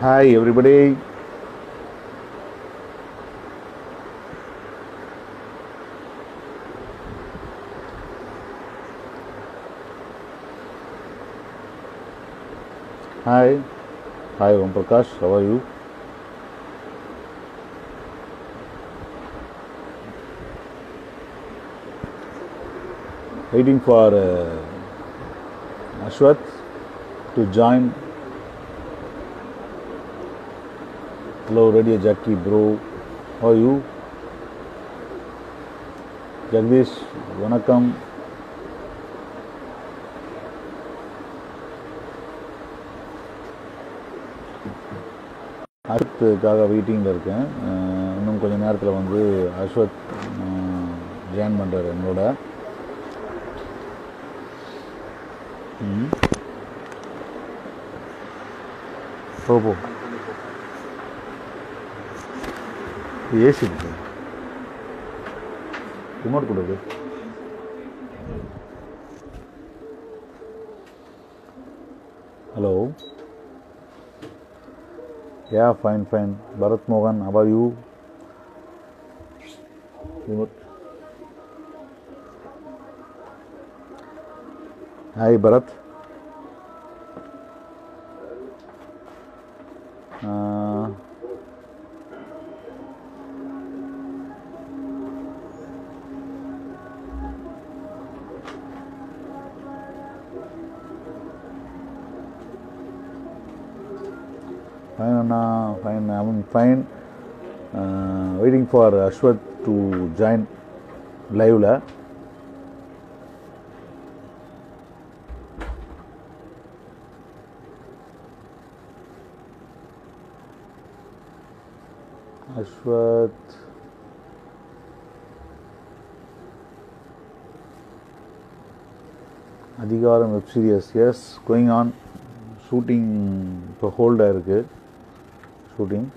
Hi everybody. Hi. Hi Om Prakash. How are you? Waiting for Ashwath to join. Hello Radio Jackie bro. How are you? Jagdish, வணக்கம். அஸ்வத்துக்காக வெயிட்டிங்கில் இருக்கேன். இன்னும் கொஞ்சம் நேரத்தில் வந்து Ashwath join பண்ணுறாரு என்னோட. போ ஏசி இருக்கு, ரிமோட் கொடுக்கு. Hello. Yeah, fine. Bharat Mohan, how are you? Remote. Hi, Bharat. Fine, Anna. Fine. I'm fine. Waiting for Ashwath to join live la. Ashwath. Adhigaram web series, yes, going on. Shooting இப்போ hold ஆயிருக்கு. Shooting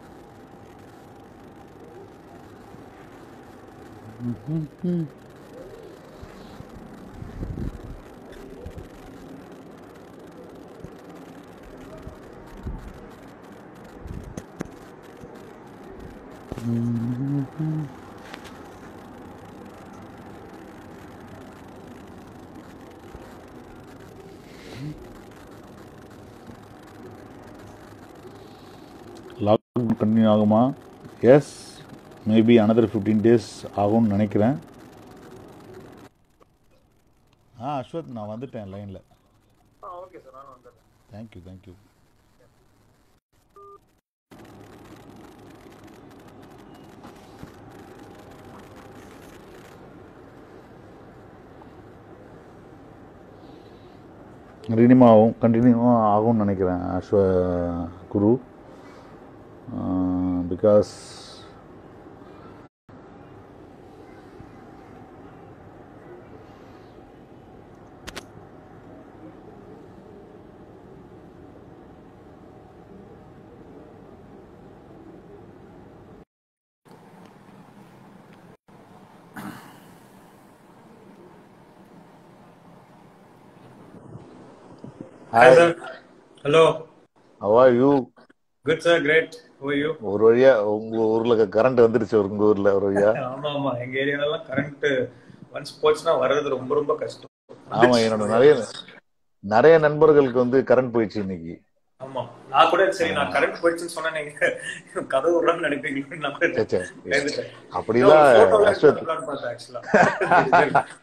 lockdown continue ஆகுமா? S, maybe another 15 days ஆகும்னு நினைக்கிறேன். அஸ்வத், நான் வந்துட்டேன் லைனில். Okay sir, நான் வந்துடுறேன். தேங்க்யூ. ரினிமாவும் கண்டினியூ ஆகும்னு நினைக்கிறேன் Guru. Because Hi sir. Hello. How are you? Good sir, great. How are you? ஒரு வழியா உங்க ஊர்ல கரண்ட் வந்துருச்சு. உங்க ஊர்ல ஒரு வழியா? ஆமா, எங்க ஏரியால கரண்ட் ஒன்ஸ் போச்சுன்னா வர்றது ரொம்ப ரொம்ப கஷ்டம். ஆமா, என்னோட நிறைய நண்பர்களுக்கு வந்து கரண்ட் போயிடுச்சு இன்னைக்கு. ஆமா, நான் கூட சரி நான் கரண்ட் போயிடுச்சுன்னு சொன்னா நீங்க கதவு விடுறான்னு நினைப்பீங்களா? அப்படிலாம்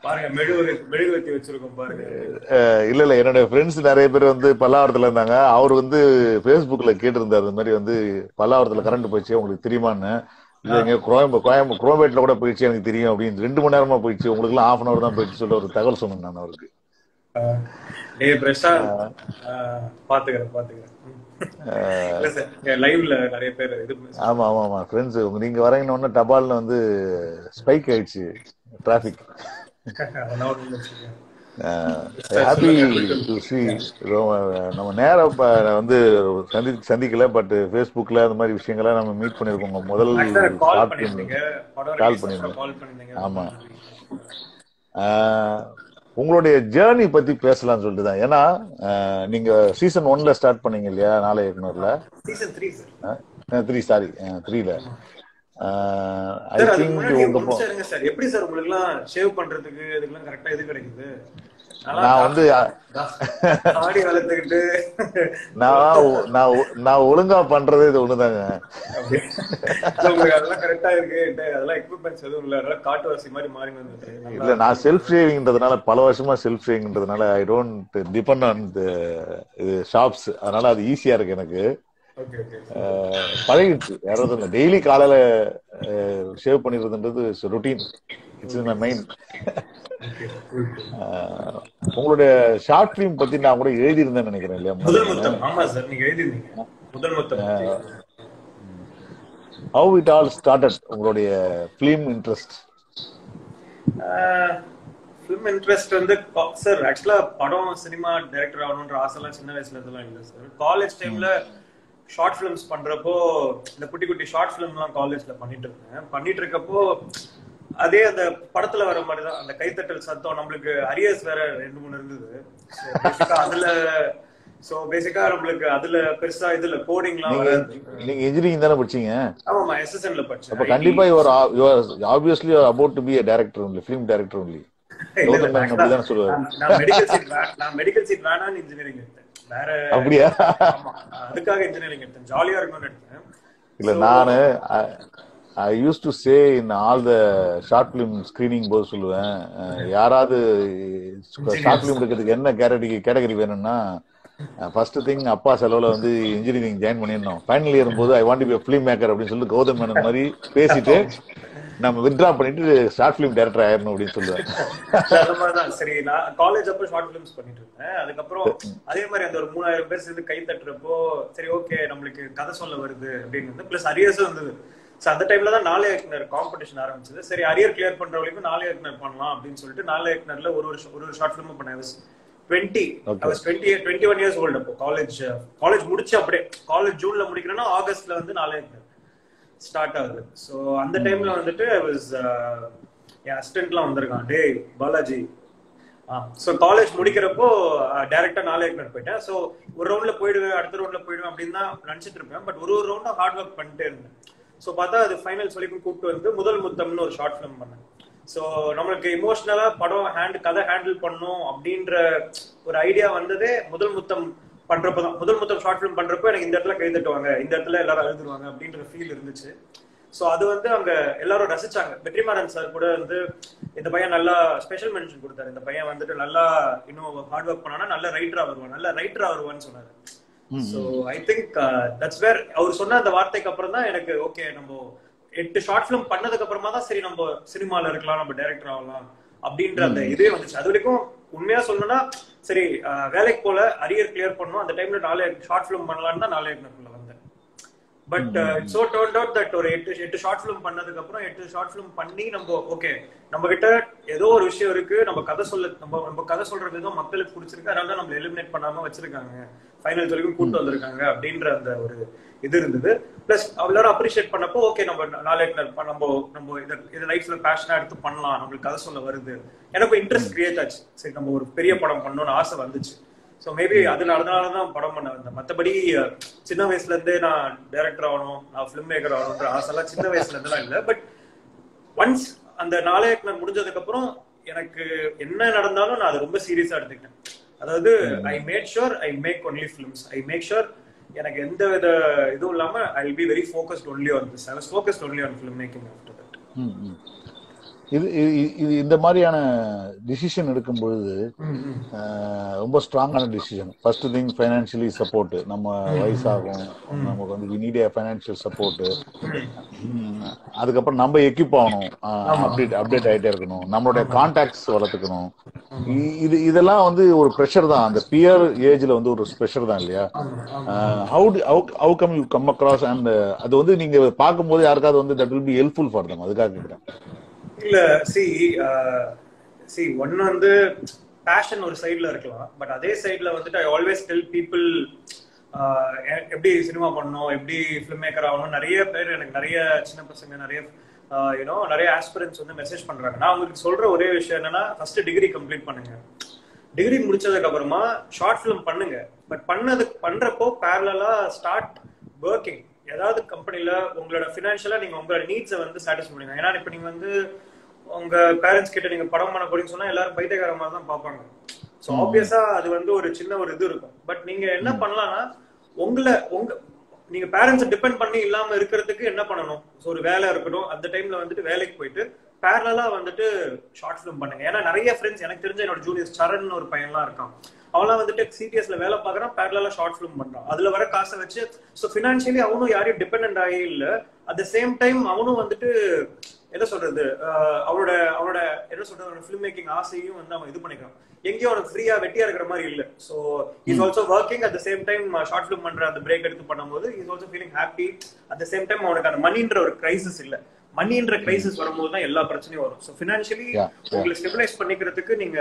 பாருங்க, மெழுகுவத்தி வச்சிருக்கோம் பாருங்க. இல்ல என்னுடைய ஃப்ரெண்ட்ஸ் நிறைய பேர் வந்து பல்லாவரத்துல இருந்தாங்க. அவர் வந்து Facebookல கேட்டிருந்தாரு, இந்த மாதிரி வந்து பல்லாவரத்துல கரண்ட் போயிடுச்சு உங்களுக்கு தெரியுமான்னு. இல்ல இங்க குரோம்பேட்ல கூட போயிடுச்சு எனக்கு தெரியும் அப்படின்னு. 2 மணி நேரமா போயிடுச்சு, உங்களுக்கு எல்லாம் 1/2 hour தான் போயிடுச்சு சொல்லிட்டு ஒரு தகவல் சொன்னேன் நான் அவருக்கு. பாத்துக்கிறேன். லைவ்ல நிறைய பேர் ஆமா ஃப்ரெண்ட்ஸ், நீங்க வரீங்கன்னு டபால்ல வந்து ஸ்பைக் ஆயிடுச்சு டிராபிக். Happy to C. நம்ம நேரம் வந்து சந்திக்கல, பட் Facebookல அந்த மாதிரி விஷயங்கள நம்ம மீட் பண்ணிருக்கோம். முதல் கால் பண்ணிருந்தீங்க. ஆமா. உங்களுடைய ஜேர்னி பத்தி பேசலாம்னு சொல்லிட்டு தான். ஏன்னா நீங்க சீசன் 1ல ஸ்டார்ட் பண்ணீங்க இல்லையா, நாளை இயக்குனர்ல. Season 3 sir. 3 சாரி 3ல. ஐ சார் அதுக்கு திங்க் முன்னாடி உங்க ஒரு நிமிஷம் இருங்க சார். எப்படி சார் உங்களுக்கு எல்லாம் ஷேவ் பண்றதுக்கு இதுக்கெல்லாம் கரெக்டா இது கிடைக்குது? நான் வந்து ஆடி வளர்த்துக்கிட்டு நான் ஒழுங்கா பண்றதே இது ஒண்ணுதாங்க. உங்களுக்கு அதெல்லாம் கரெக்டா இருக்கு. அதெல்லாம் எக்யூப்மெண்ட்ஸ் எதுவும் இல்ல, அதெல்லாம் காட்டுவாசி மாதிரி மாறி வந்துட்டு. இல்ல, நான் செல்ஃப் ஷேவிங்ன்றதுனால, பல வருஷமா செல்ஃப் ஷேவிங்ன்றதுனால I don't depend on shops. அதனால அது ஈஸியா இருக்கு எனக்கு. பழகிடுச்சு. யாராவது இல்லை, டெய்லி காலையில ஷேவ் பண்ணிடுறதுன்றது ரொட்டீன். It's my mind. உங்களுடைய ஷார்ட் ஃபிலிம் பத்தி நான் கூட எழுதி இருந்தேன்னு நினைக்கிறேன் இல்லையா? How it all started, உங்களுடைய ஃபிலிம் இன்ட்ரெஸ்ட்? ஃபிலிம் இன்ட்ரெஸ்ட் வந்து சார் ஆக்சுவலா படம் சினிமா டைரக்டர் ஆகணும்ன்ற ஆசைலாம் சின்ன வயசுல இருந்தெல்லாம் இல்லை சார். காலேஜ் டைம்ல ஷார்ட் ஃபிலிம்ஸ் பண்றப்போ இந்த குட்டி குட்டி ஷார்ட் ஃபிலிம்லாம் காலேஜ்ல பண்ணிட்டு இருக்கப்போ அதே அந்த படத்துல வர மாதிரிதான் அந்த கைத்தட்டல் சத்தம். நம்மளுக்கு அரியர்ஸ் வேற 2-3 இருந்தது. அதுல சோ பேசிக்கா நம்மளுக்கு அதுல பெருசா இதுல கோடிங்லாம் வராது. நீங்க இன்ஜினியரிங் தானே படிச்சீங்க? ஆமாமா, SSNல படிச்சேன். அப்ப கண்டிப்பா you are obviously about to be a director only, film director only. அப்படிதான் சொல்லுவாரு. நான் மெடிக்கல் சீட் வேணான்னு இன்ஜினியரிங் எடுத்தேன். வேற அப்படியா? அதுக்காக இன்ஜினியரிங் எடுத்தேன், ஜாலியா இருக்கணும்னு எடுத்தேன். இல்ல, நானு I used to say in all the short film screening போது சொல்லுவேன், யாராவது ஷார்ட் ஃபிலிம் எடுக்கிறதுக்கு என்ன கேட்டகரி வேணும்னா, ஃபர்ஸ்ட் திங் அப்பா செலவுல வந்து இன்ஜினியரிங் ஜாயின் பண்ணிடணும், ஃபைனல் இயர் போது I want to be a film maker அப்படின்னு சொல்லி கௌதம் மேனன் மாதிரி பேசிட்டு நம்ம வித்ட்ரா பண்ணிட்டு ஷார்ட் ஃபிலிம் டைரக்டர் ஆயிரணும் அப்படின்னு சொல்லுவேன். சரி, நான் காலேஜ் அப்போ ஷார்ட் ஃபிலிம்ஸ் பண்ணிட்டு இருந்தேன். அதுக்கப்புறம் அதே மாதிரி அந்த ஒரு 3000 பேர் சேர்ந்து கை தட்டுறப்போ சரி ஓகே நம்மளுக்கு கதை சொல்ல வருது அப்படின்னு பிளஸ் அரியர்ஸும் இருந்தது. அந்த டைம்ல தான் நாளை இயக்குனர் காம்படிஷன் ஆரம்பிச்சது. சரி, அரியர் கிளியர் பண்ற வரைக்கும் நாளை இயக்குனர் பண்ணலாம் அப்படின்னு சொல்லிட்டு நாளை இயக்குனர்ல ஒரு ஷார்ட் ஃபிலிமும் பண்ணேன். 21 இயர்ஸ் ஓல்டு. அப்போ காலேஜ் முடிச்சு அப்படியே காலேஜ் ஜூன்ல முடிக்கிறேன்னா ஆகஸ்ட்ல வந்து நாளை இயக்குனர் ஸ்டார்ட் ஆகுது. ஸோ அந்த டைம்ல வந்துட்டு என் அசிஸ்டன்ட்லாம் வந்திருக்கான், டே பாலாஜி. ஸோ காலேஜ் முடிக்கிறப்போ டைரக்டா நாளை இயக்குனர் போயிட்டேன். ஸோ ஒரு ரவுண்ட்ல போயிடுவேன், அடுத்த ரவுண்ட்ல போயிடுவேன் அப்படின்னு தான் நினைச்சிட்டு இருப்பேன். பட் ஒரு ரவுண்டும் ஹார்ட் ஒர்க் பண்ணிட்டே இருந்தேன். ஸோ பார்த்தா அது ஃபைனல்ஸ் வரைக்கும் கூப்பிட்டு வந்து முதல் முத்தம்னு ஒரு ஷார்ட் ஃபிலிம் பண்ணேன். ஸோ நம்மளுக்கு இமோஷனலா படம் கதை ஹேண்டில் பண்ணும் அப்படின்ற ஒரு ஐடியா வந்ததே முதல் முத்தம் பண்றப்பதான். முதல் முத்தம் ஷார்ட் ஃபிலிம் பண்றப்போ எனக்கு இந்த இடத்துல கை தட்டுவாங்க, இந்த இடத்துல எல்லாரும் அழுதுருவாங்க அப்படின்ற ஃபீல் இருந்துச்சு. ஸோ அது வந்து அங்க எல்லாரும் ரசிச்சாங்க. வெற்றிமாறன் சார் கூட வந்து இந்த பையன் நல்லா ஸ்பெஷல் மென்ஷன் கொடுத்தாரு. இந்த பையன் வந்துட்டு நல்லா இன்னும் ஹார்ட் ஒர்க் பண்ணானா நல்ல ரைட்டரா வருவான்னு சொன்னாரு. So I think that's where அவர் சொன்ன அந்த வார்த்தைக்கு அப்புறம் தான் எனக்கு ஓகே, நம்ம 8 ஷார்ட் ஃபிலிம் பண்ணதுக்கு அப்புறமா தான் சரி நம்ம சினிமால இருக்கலாம், நம்ம டைரக்டர் ஆகலாம் அப்படின்ற அந்த இதே வந்துச்சு. அது வரைக்கும் உண்மையா சொல்லணும்னா சரி வேலைக்கு போல அரியர் கிளியர் பண்ணணும், அந்த டைம்ல 4 ஷார்ட் ஃபிலிம் பண்ணலாம்னு தான் 4 இயக்குனருக்குள்ள வந்தேன். But so turned out that ஒரு 8 ஷார்ட் ஃபிலிம் பண்ணதுக்கு அப்புறம் 8 ஷார்ட் ஃபிலிம் பண்ணி நம்ம ஓகே நம்ம கிட்ட ஏதோ ஒரு விஷயம் இருக்கு, நம்ம கதை சொல்ற விதம் மக்களுக்கு பிடிச்சிருக்கு, அதனால தான் நம்ம எலிமினேட் பண்ணாம வச்சிருக்காங்க, ஃபைனல் வரைக்கும் கூட்டு வந்திருக்காங்க அப்படின்ற அந்த ஒரு இது இருந்தது. பிளஸ் எல்லாரும் அப்ரிஷியேட் பண்ணப்போ ஓகே நம்ம நம்ம இதை லைஃப்ல பேஷனா எடுத்து பண்ணலாம், நம்மளுக்கு கதை சொல்ல வருது, எனக்கு இன்ட்ரெஸ்ட் கிரியேட் ஆச்சு. சரி நம்ம ஒரு பெரிய படம் பண்ணணும்னு ஆசை வந்துச்சு. ஸோ மேபி அதனாலதான் படம் பண்ண வந்தேன். மற்றபடி சின்ன வயசுல இருந்தே நான் டைரக்டர் ஆகணும், நான் ஃபிலிம் மேக்கர் ஆகணும்ன்ற ஆசைலாம் சின்ன வயசுல இருந்தெல்லாம் இல்லை. பட் ஒன்ஸ் அந்த நாளை இயக்குனர் முடிஞ்சதுக்கு அப்புறம் எனக்கு என்ன நடந்தாலும் நான் அதை ரொம்ப சீரியஸா எடுத்துக்கிட்டேன். அதாவது I made sure I make only films. I make sure எனக்கு எந்த வித இதுவும் இல்லாம I will be very focused only on this. I was focused only on film making after that. இது இந்த மாதிரியான டிசிஷன் எடுக்கும் பொழுது ரொம்ப ஸ்ட்ராங்கான decision. First thing financially support. நம்ம வயசாகும், நமக்கு வந்து வி நீட் ஃபைனான்சியல் சப்போர்ட். அதுக்கப்புறம் நம்ம எக்யூப் ஆகணும், அப்டேட் ஆகிட்டே இருக்கணும், நம்மளுடைய கான்டாக்ட்ஸ் வளர்த்துக்கணும். இதெல்லாம் வந்து ஒரு ப்ரெஷர் தான். அந்த பியர் ஏஜ்ல வந்து ஒரு ப்ரெஷர் தான் இல்லையா? How come you come across and அது வந்து நீங்க பார்க்கும்போது யாருக்காவது வந்து that will be helpful for them, அதுக்காக கேட்குறேன். இல்ல சி ஒன்னு வந்து பேஷன் ஒரு சைட்ல இருக்கலாம், பட் அதே சைட்ல வந்துட்டு ஐ ஆல்வேஸ் டெல் பீப்புள் எப்படி சினிமா பண்ணணும், எப்படி ஃபிலிம் மேக்கர் ஆகணும். நிறைய பேர் எனக்கு நிறைய சின்ன பசங்க நிறைய நிறைய ஆஸ்பிரன்ஸ் வந்து மெசேஜ் பண்றாங்க. நான் உங்களுக்கு சொல்ற ஒரே விஷயம் என்னன்னா, ஃபர்ஸ்ட் டிகிரி கம்ப்ளீட் பண்ணுங்க. டிகிரி முடிச்சதுக்கு அப்புறமா ஷார்ட் ஃபிலிம் பண்ணுங்க. பட் பண்றப்போ பேரலா ஸ்டார்ட் ஒர்க்கிங். ஏதாவது கம்பெனில உங்களோட ஃபினான்ஷியலா நீங்க உங்களோட நீட்ஸை வந்து சாட்டிஸ்ஃபை பண்ணுங்க. ஏன்னா இப்ப நீங்க வந்து உங்க பேரண்ட்ஸ் கிட்ட நீங்க படம் பண்ண போறீங்கன்னு சொன்னா எல்லாரும் பைத்தியக்காரமா தான் பார்ப்பாங்க. ஸோ ஆப்வியஸா அது வந்து ஒரு சின்ன ஒரு இது இருக்கும். பட் நீங்க என்ன பண்ணலாம்னா, நீங்க பேரண்ட்ஸ் டிபெண்ட் பண்ணி இல்லாம இருக்கிறதுக்கு என்ன பண்ணணும்? ஒரு வேலை இருக்கட்டும், அந்த டைம்ல வந்துட்டு வேலைக்கு போயிட்டு பேரலா வந்துட்டு ஷார்ட் ஃபிலிம் பண்ணுங்க. ஏன்னா நிறைய ஃப்ரெண்ட்ஸ் எனக்கு தெரிஞ்ச என்னோட ஜூனியர் சரண் ஒரு பையன்லாம் இருக்கான். அவெல்லாம் வந்துட்டு சிடிஎஸ்ல வேலை பார்க்கறான், பேரலா ஷார்ட் ஃபிலிம் பண்றான். அதுல வர காசை வச்சு ஸோ ஃபினான்ஷியலி அவனும் யாரையும் டிபெண்ட் ஆகி இல்ல. அட் த சேம் டைம் அவனும் வந்துட்டு என்ன சொல்றது, அவனோட என்ன சொல்றது, ஃபிலிம் மேக்கிங் ஆசையும் வந்து அவன் இது பண்ணிக்கிறான். எங்கேயும் அவனுக்கு ஃப்ரீயா வெட்டியா இருக்கிற மாதிரி இல்ல. So is also working at the same time short film பண்ற அந்த பிரேக் எடுத்து பண்ணும்போது is also feeling happy. At the same time அவனுக்கு அந்த மணின்ற ஒரு கிரைசிஸ் இல்ல. மணின்ற கிரைசிஸ் வரும்போது தான் எல்லா பிரச்சனையும் வரும். ஸோ ஃபினான்ஷியலி உங்களை ஸ்டெபிலைஸ் பண்ணிக்கிறதுக்கு நீங்க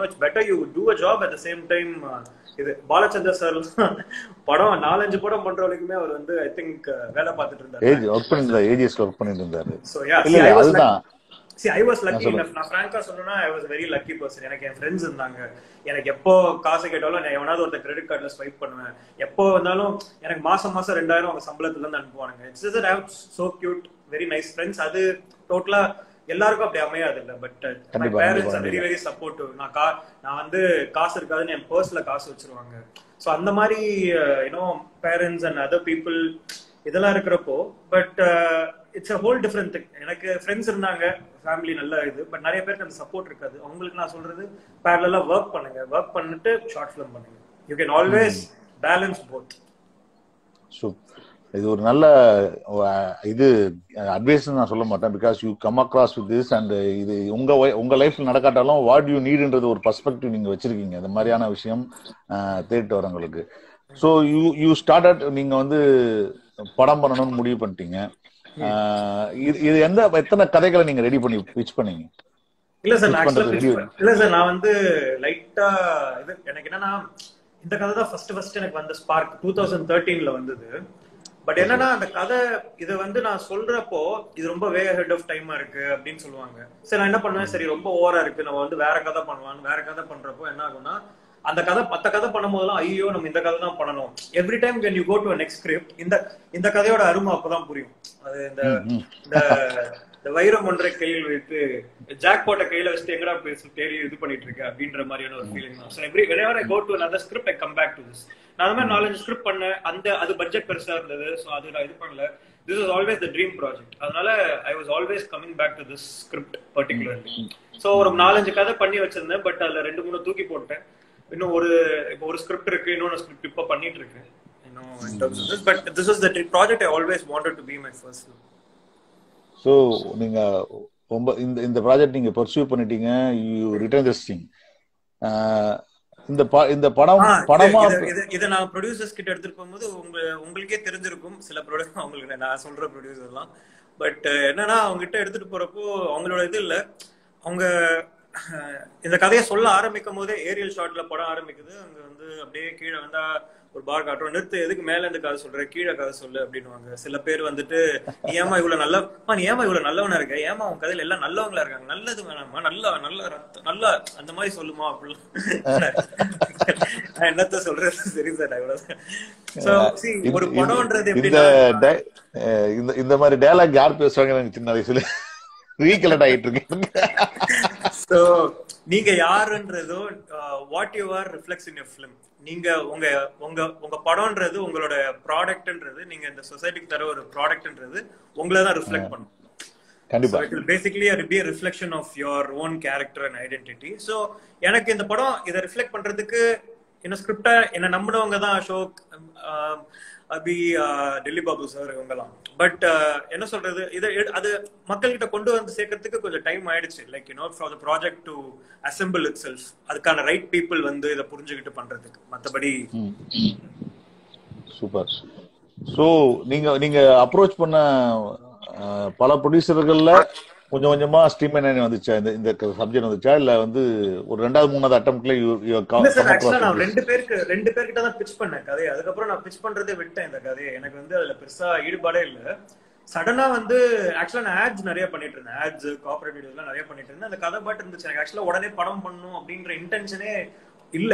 it's better you do a job at the same time. இது பாலச்சந்தர் சார் படம் 4-5 படம் பண்ற வரைக்குமே அவர் வந்து ஐ திங்க் வேலை பார்த்துட்டு இருந்தாரு. So I was lucky enough. நான் ஃப்ராங்கா சொல்லணும்னா I was very lucky person. எனக்கு என் ஃப்ரெண்ட்ஸ் இருந்தாங்க. எனக்கு எப்போ காசு கேட்டாலும் நான் எவனாவது ஒருத்தர் கிரெடிட் கார்டுல ஸ்வைப் பண்ணுவேன். எப்போ வந்தாலும் எனக்கு மாசம் 2000 அவங்க சம்பளத்துல இருந்து அனுப்புவாங்க. It's just I have so cute very nice friends. அது டோட்டலா எல்லாருக்கும் அப்படி அமையாது இல்ல. But my parents are very very supportive. நான் வந்து காசு இருக்காதுன்னு என் பர்ஸ்ல காசு வச்சிருவாங்க. ஸோ அந்த மாதிரி பேரண்ட்ஸ் அண்ட் அதர் பீப்புள் இதெல்லாம் இருக்கிறப்போ but it's a whole different thing. எனக்கு ஃப்ரெண்ட்ஸ் இருந்தாங்க, ஃபேமிலி நல்ல இது. பட் நிறைய பேருக்கு அந்த சப்போர்ட் இருக்காது. அவங்களுக்கு நான் சொல்றது பேரலா ஒர்க் பண்ணுங்க, ஒர்க் பண்ணிட்டு ஷார்ட் ஃபிலிம் பண்ணுங்க. You can always balance both. இது ஒரு நல்ல இது அட்வைஸ் நான் சொல்ல மாட்டேன். Because you come across with this and இது உங்க லைஃப்ல நடக்காட்டாலும் வாட் யூ நீட்ன்றது ஒரு பர்ஸ்பெக்டிவ் நீங்க வச்சிருக்கீங்க. இந்த மாதிரியான விஷயம் தேடிட்டு வரவங்களுக்கு. ஸோ யூ ஸ்டார்டட், நீங்க வந்து படம் பண்ணணும்னு முடிவு பண்ணிட்டீங்க. இது எத்தனை கதைகளை நீங்க ரெடி பண்ணி பிட்ச் பண்ணீங்க? இல்ல சார் நான் வந்து லைட்டா இது எனக்கு என்னன்னா, இந்த கதை தான் ஃபர்ஸ்ட் எனக்கு வந்த ஸ்பார்க் 2013ல வந்தது. பட் என்னன்னா அந்த கதை இதை வந்து நான் சொல்றப்போ இது ரொம்ப வே ஹெட் ஆஃப் டைமா இருக்கு அப்படின்னு சொல்லுவாங்க. சரி நான் என்ன பண்ணுவேன், சரி ரொம்ப ஓவரா இருக்கு, நம்ம வந்து வேற கதை பண்ணலாம். வேற கதை பண்றப்போ என்ன ஆகும்னா, அந்த கதை மத்த கதை பண்ணும் போதெல்லாம் ஐயோ நம்ம இந்த கதை தான் பண்ணணும். Every time when you go to a next script இந்த கதையோட அருமை அப்பதான் புரியும். அது இந்த வைரம் ஒன்றை கையில் வைத்து ஜாக் போட்ட கையில வச்சுட்டு எங்கடா பேசி தேடி இது பண்ணிட்டு இருக்க அப்படின்ற மாதிரியான ஒரு ஃபீலிங் தான். So whenever I go to another script I come back to this. நான் அந்த மாதிரி 4-5 ஸ்கிரிப்ட் பண்ணேன். அது பட்ஜெட் பெருசா இருந்தது. ஸோ அது நான் இது பண்ணல. This was always the dream project. அதனால I was always coming back to this script particularly. So ஒரு 4-5 கதை பண்ணி வச்சிருந்தேன். பட் அதுல 2-3 தூக்கி போட்டேன். இன்னும் ஒரு ஸ்கிரிப்ட் இருக்கு, இன்னொரு ஸ்கிரிப்ட் இப்போ பண்ணிட்டு இருக்கேன். In terms of this, but this was the project I always wanted to be my first film. So நீங்க இந்த ப்ராஜெக்ட் நீங்க பர்சூ பண்ணிட்டீங்க, யூ ரிட்டர்ன் திஸ் திங். இந்த படமா இத நான் ப்ரொடியூசர்ஸ் கிட்ட எடுத்துட்டு போகும்போது உங்களுக்கே தெரிஞ்சிருக்கும் சில ப்ரொடியூசர், உங்களுக்கு நான் சொல்ற ப்ரொடியூசர்லாம். பட் என்னன்னா அவங்க கிட்ட எடுத்துட்டு போறப்போ அவங்களோட இது இல்ல, அவங்க இந்த கதையை சொல்ல ஆரம்பிக்கும் போதே ஏரியல் ஷாட்ல படம் ஆரம்பிக்குது. அங்க வந்து அப்படியே கீழே வந்தா ஒரு பார் காட்டுறோம், நிறுத்து, எதுக்கு மேல இருந்து கதை சொல்ற, கீழே கதை சொல்லு அப்படின்னுவாங்க. சில பேர் வந்துட்டு நீ ஏமா இவ்வளவு நல்லவனா இருக்க, ஏமா உன் கதையில எல்லாம் நல்லவங்களா இருக்காங்க, நல்லது வேணாமா, நல்லா அந்த மாதிரி சொல்லுமா அப்படிலாம். என்னத்த சொல்றது, சரி சார் அவ்வளவு. ஒரு படம்ன்றது எப்படின்னா இந்த மாதிரி டயலாக் யார் பேசுவாங்க எனக்கு சின்ன வயசுல ரீகலெக்ட் ஆயிட்டு இருக்கு. சோ நீங்க யாருன்றதோ what you are reflects in your film. நீங்க உங்க படம்ன்றது உங்களோட ப்ராடக்ட்ன்றது, நீங்க இந்த சொசைட்டிக்கு தர ஒரு ப்ராடக்ட்ன்றது உங்களை தான் ரிஃப்ளெக்ட் பண்ணும். கண்டிப்பா it will basically be a reflection of your own character and identity. So எனக்கு இந்த படம் இதை ரிஃப்ளெக்ட் பண்றதுக்கு என்ன ஸ்கிரிப்டா என்ன நம்பினவங்க தான் அசோக், அபி, டெல்லி பாபு சார் இவங்கலாம். பட் என்ன சொல்றது, அது மக்கள்கிட்ட கொண்டு வந்து சேர்க்கறதுக்கு கொஞ்சம் டைம் ஆயிடுச்சு. Like for the project to assemble it self, அதுக்கான ரைட் பீப்புள் வந்து இதை புரிஞ்சுக்கிட்டு பண்றதுக்கு. மற்றபடி சூப்பர். ஸோ நீங்க அப்ரோச் பண்ண பல ப்ரொடியூசர்கள்ல கொஞ்சம் கொஞ்சமா ஸ்ட்ரீம்லைன் வந்துச்சா, இந்த சப்ஜெக்ட் வந்துச்சா, இல்ல வந்து ஒரு 2வது-3வது அட்டெம்ப்ட்ல நான் 2 பேர்கிட்ட தான் பிட்ச் பண்ணேன் கதையை. அதுக்கப்புறம் நான் பிட்ச் பண்றதே விட்டேன். இந்த கதையை எனக்கு வந்து அதுல பெருசா ஈடுபாடே இல்ல. சடனா வந்து ஆக்சுவலா நான் ஆட்ஸ் நிறைய பண்ணிட்டு இருந்தேன், ஆட்ஸ் கார்பரேட் வீடியோஸ்லாம் நிறைய பண்ணிட்டு இருந்தேன். அந்த கதை பாட்டு இருந்துச்சு எனக்கு ஆக்சுவலா உடனே படம் பண்ணணும் அப்படின்ற இன்டென்ஷனே இல்ல.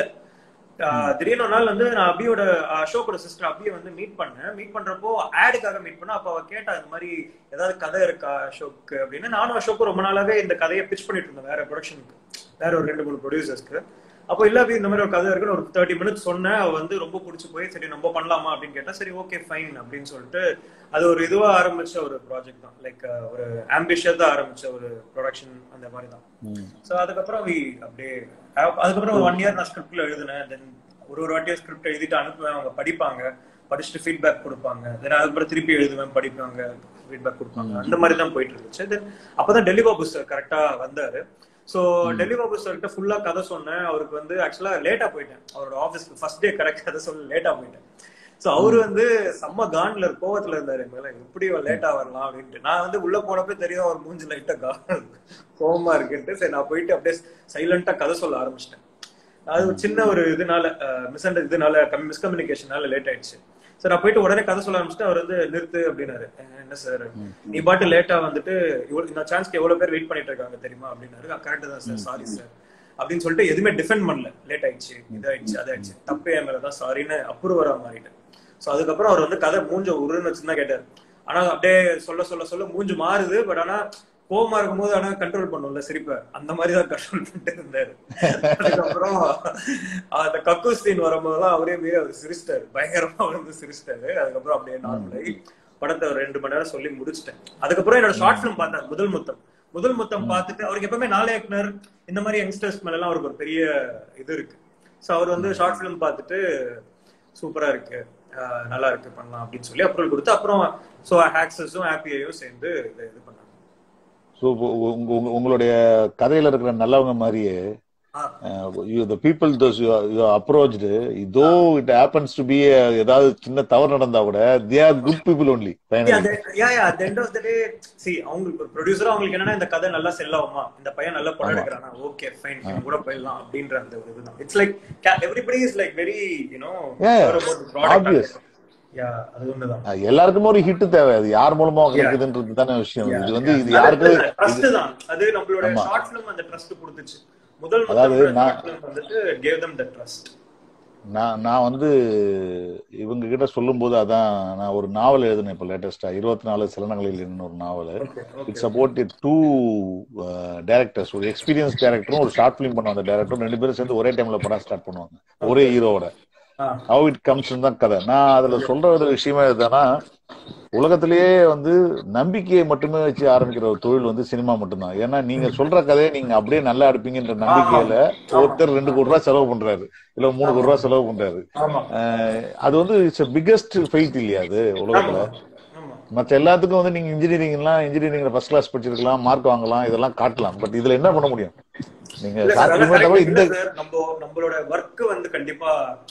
திடீர்னு ஒரு நாள் வந்து நான் அபியோட அசோக்கோட சிஸ்டர் அபியை வந்து மீட் பண்றப்போ ஆடுக்காக மீட் பண்ண. அப்ப அவ கேட்டா இந்த மாதிரி ஏதாவது கதை இருக்கா அசோக் அப்படின்னு. நானும் அசோக்கும் ரொம்ப நாளாவே இந்த கதையை பிச் பண்ணிட்டு இருந்தேன் வேற ப்ரொடக்ஷனுக்கு, வேற ஒரு 2-3 ப்ரொடியூசர்ஸ்க்கு. அப்போ இல்ல அபி இந்த மாதிரி ஒரு கதை இருக்குன்னு ஒரு 30 minutes சொன்னேன். அவ வந்து ரொம்ப பிடிச்சி போய் சரி நம்ம பண்ணலாமா அப்படின்னு கேட்டா, சரி ஓகே ஃபைன் அப்படின்னு சொல்லிட்டு அது ஒரு இதுவா ஆரம்பிச்ச ஒரு ப்ராஜெக்ட் தான். லைக் ஒரு ஆம்பிஷியஸா ஆரம்பிச்ச ஒரு ப்ரொடக்ஷன் அந்த மாதிரி தான். ஸோ அதுக்கப்புறம் அப்படியே அதுக்கப்புறம் ஒரு 1 year நான் ஸ்கிரிப்ட்ல எழுதினேன். தென் ஒரு வாட்டியா ஸ்கிரிப்ட் எழுதிட்டு அனுப்புவேன், அவங்க படிப்பாங்க, படிச்சுட்டு ஃபீட்பேக் கொடுப்பாங்க. தென் அதுக்கப்புறம் திருப்பி எழுதுவேன், படிப்பாங்க, ஃபீட்பேக் கொடுப்பாங்க. அந்த மாதிரி தான் போயிட்டு இருந்துச்சு. தென் அப்பதான் டெல்லி பாபு சார் கரெக்டா வந்தாரு. ஸோ டெல்லி பாபு சார்கிட்ட ஃபுல்லா கதை சொன்னேன். அவருக்கு வந்து ஆக்சுவலா லேட்டா போயிட்டேன், அவரோட ஆஃபீஸ்க்கு ஃபர்ஸ்ட் டே கரெக்ட் கதை சொல்ல லேட்டா போயிட்டேன். சோ அவரு வந்து செம்ம கான்ல கோவத்துல இருந்தாரு மேல, எப்படி லேட்டா வரலாம் அப்படின்ட்டு. நான் வந்து உள்ள போனப்பே தெரியும் அவர் மூஞ்சி லைட்டா கோவமா இருக்குன்ட்டு. சரி நான் போயிட்டு அப்படியே சைலண்டா கதை சொல்ல ஆரம்பிச்சிட்டேன். அது ஒரு சின்ன ஒரு இதனால மிஸ்கம்யூனிகேஷனால லேட் ஆயிடுச்சு. சார் நான் போயிட்டு உடனே கதை சொல்ல ஆரம்பிச்சுட்டு அவர் வந்து நிறுத்து அப்படின்னாரு. என்ன சார் நீ பாட்டு லேட்டா வந்துட்டு இந்த சான்ஸ்க்கு எவ்வளவு பேர் வெயிட் பண்ணிட்டு இருக்காங்க தெரியுமா அப்படின்னாரு. கரெக்ட் தான் சார், சாரி சார் அப்படின்னு சொல்லிட்டு எதுவுமே டிஃபெண்ட் பண்ணல. லேட் ஆயிடுச்சு, இதாயிடுச்சு, அதாயிடுச்சு, தப்பே என் மேலதான் சாரின்னு அப்ரூவரா மாறிட்டேன். சோ அதுக்கப்புறம் அவர் வந்து கதை மூஞ்ச உருன்னு வச்சுதான் கேட்டாரு. ஆனா அப்படியே சொல்ல மூஞ்சு மாறுது. பட் ஆனா கோவமா இருக்கும் போது ஆனா கண்ட்ரோல் பண்ணும்ல சிரிப்ப, அந்த மாதிரிதான் கண்ட்ரோல் பண்ணிட்டு இருந்தாரு. அதுக்கப்புறம் அந்த கக்கூஸ் சீன் வரும்போதுதான் அவரே மீறி அவர் சிரிச்சிட்டாரு, பயங்கரமா வந்து சிரிச்சிட்டாரு. அதுக்கப்புறம் அப்படியே நார்மலாகி படத்தை ஒரு 2 மணி நேரம் சொல்லி முடிச்சிட்டேன். அதுக்கப்புறம் என்னோட ஷார்ட் பிலிம் பார்த்தாரு, முதல் முத்தம் பார்த்துட்டு அவருக்கு எப்பவுமே நாளையக்குனர் இந்த மாதிரி யங்ஸ்டர்ஸ் மேல எல்லாம் அவருக்கு ஒரு பெரிய இது இருக்கு. சோ அவர் வந்து ஷார்ட் பிலிம் பார்த்துட்டு சூப்பரா இருக்கு, நல்லா இருக்கு, பண்ணலாம் அப்படின்னு சொல்லி அப்ரூவல் கொடுத்து அப்புறம் சோ ஹேக்ஸஸும் ஆப்பியையும் சேர்ந்து இது பண்ணாங்க. ஸோ உங்களுடைய கதையில இருக்கிற நல்லவங்க மாதிரியே the people those you approached, though it happens to be ஏதாவது சின்ன தவறு நடந்தா கூட they are good people only finally. at the end of the day see அவங்களுக்கு ஒரு ப்ரொடியூசரா அவங்களுக்கு என்னன்னா இந்த கதை நல்லா செல் ஆகுமா, இந்த பையன் நல்ல படம் எடுக்கறானா, ஓகே ஃபைன் இவன் கூட போயிடலாம் அப்படின்ற அந்த ஒரு இதுதான். It's like everybody is like very sure about the product. Obvious. அது ஒண்ணுதான். எல்லாருக்கும் ஒரு ஹிட் தேவை, அது யார் மூலமா கிடைக்குதுன்றது தானே விஷயம். இது வந்து இது யாருக்கு ட்ரஸ்ட் தான். அது நம்மளோட ஷார்ட் ஃபிலிம் அந்த ட்ரஸ்ட் கொடுத்துச்சு. நான் வந்து இவங்க கிட்ட சொல்லும் போது அதான் நான் ஒரு நாவல் எழுதினேன் இப்ப லேட்டஸ்டா 24 சலனங்களில் ஒரு நாவல். இட்ஸ் அபவுட் 2 டைரக்டர்ஸ், ஒரு எக்ஸ்பீரியன்ஸ் டைரக்டரும் ஒரு ஷார்ட் பிலிம் பண்ணுவாங்க டைரக்டரும், 2 பேரும் சேர்ந்து ஒரே டைம்ல படம் ஸ்டார்ட் பண்ணுவாங்க ஒரே ஹீரோவோட. How it comes தான் கதை. நான் அதுல சொல்ற ஒரு விஷயமே இதுதானா, உலகத்திலேயே வந்து நம்பிக்கையை மட்டுமே வச்சு ஆரம்பிக்கிற ஒரு தொழில் வந்து சினிமா மட்டும்தான். ஏன்னா நீங்க சொல்ற கதையை நீங்க அப்படியே நல்லா எடுப்பீங்கன்ற நம்பிக்கையில ஒருத்தர் 2 கோடி ரூபாய் செலவு பண்றாரு, இல்ல 3 கோடி ரூபாய் செலவு பண்றாரு. அது வந்து இட்ஸ் பிகெஸ்ட் ஃபெய்த் இல்லையா அது உலகத்துல. மற்ற எல்லாத்துக்கும் வந்து நீங்க இன்ஜினியரிங்ல ஃபர்ஸ்ட் கிளாஸ் படிச்சிருக்கலாம், மார்க் வாங்கலாம், இதெல்லாம் காட்டலாம். பட் இதுல என்ன பண்ண முடியும்? நீங்க நம்மளோட ஒர்க் வந்து கண்டிப்பா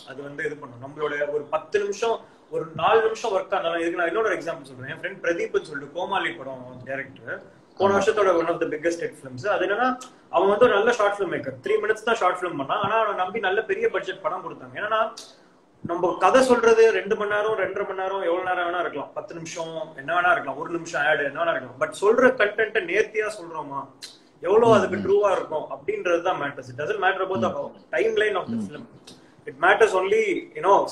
அது வந்து இது பண்ணும். நம்மளோட ஒரு 10 நிமிஷம் ஒரு 4 நிமிஷம் ஒர்க் ஆனாலும் இதுக்கு நான் இன்னொரு எக்ஸாம்பிள் சொல்றேன். என் ஃப்ரெண்ட் பிரதீப்னு சொல்லிட்டு கோமாளி படம் டைரக்டர், போன வருஷத்தோட one of the biggest hit films. அது என்னன்னா அவன் வந்து ஒரு நல்ல ஷார்ட் ஃபிலிம் மேக்கர், 3 minutes தான் ஷார்ட் ஃபிலிம் பண்ணான். ஆனா அவனை நம்பி நல்ல பெரிய பட்ஜெட் படம் கொடுத்தாங்க. ஏன்னா நம்ம கதை சொல்றது 2 மணி நேரம் 2.5 மணி நேரம் எவ்வளவு நேரம் வேணா இருக்கலாம், 10 நிமிஷம் என்ன வேணா இருக்கலாம், 1 நிமிஷம் ஆட் என்ன வேணா இருக்கலாம். பட் சொல்ற கண்டென்ட்டை நேர்த்தியா சொல்றோமா, எவ்வளவு அதுக்கு ட்ரூவா இருக்கும் அப்படின்றதுதான் matters. It doesn't matter about the timeline of the film. It matters only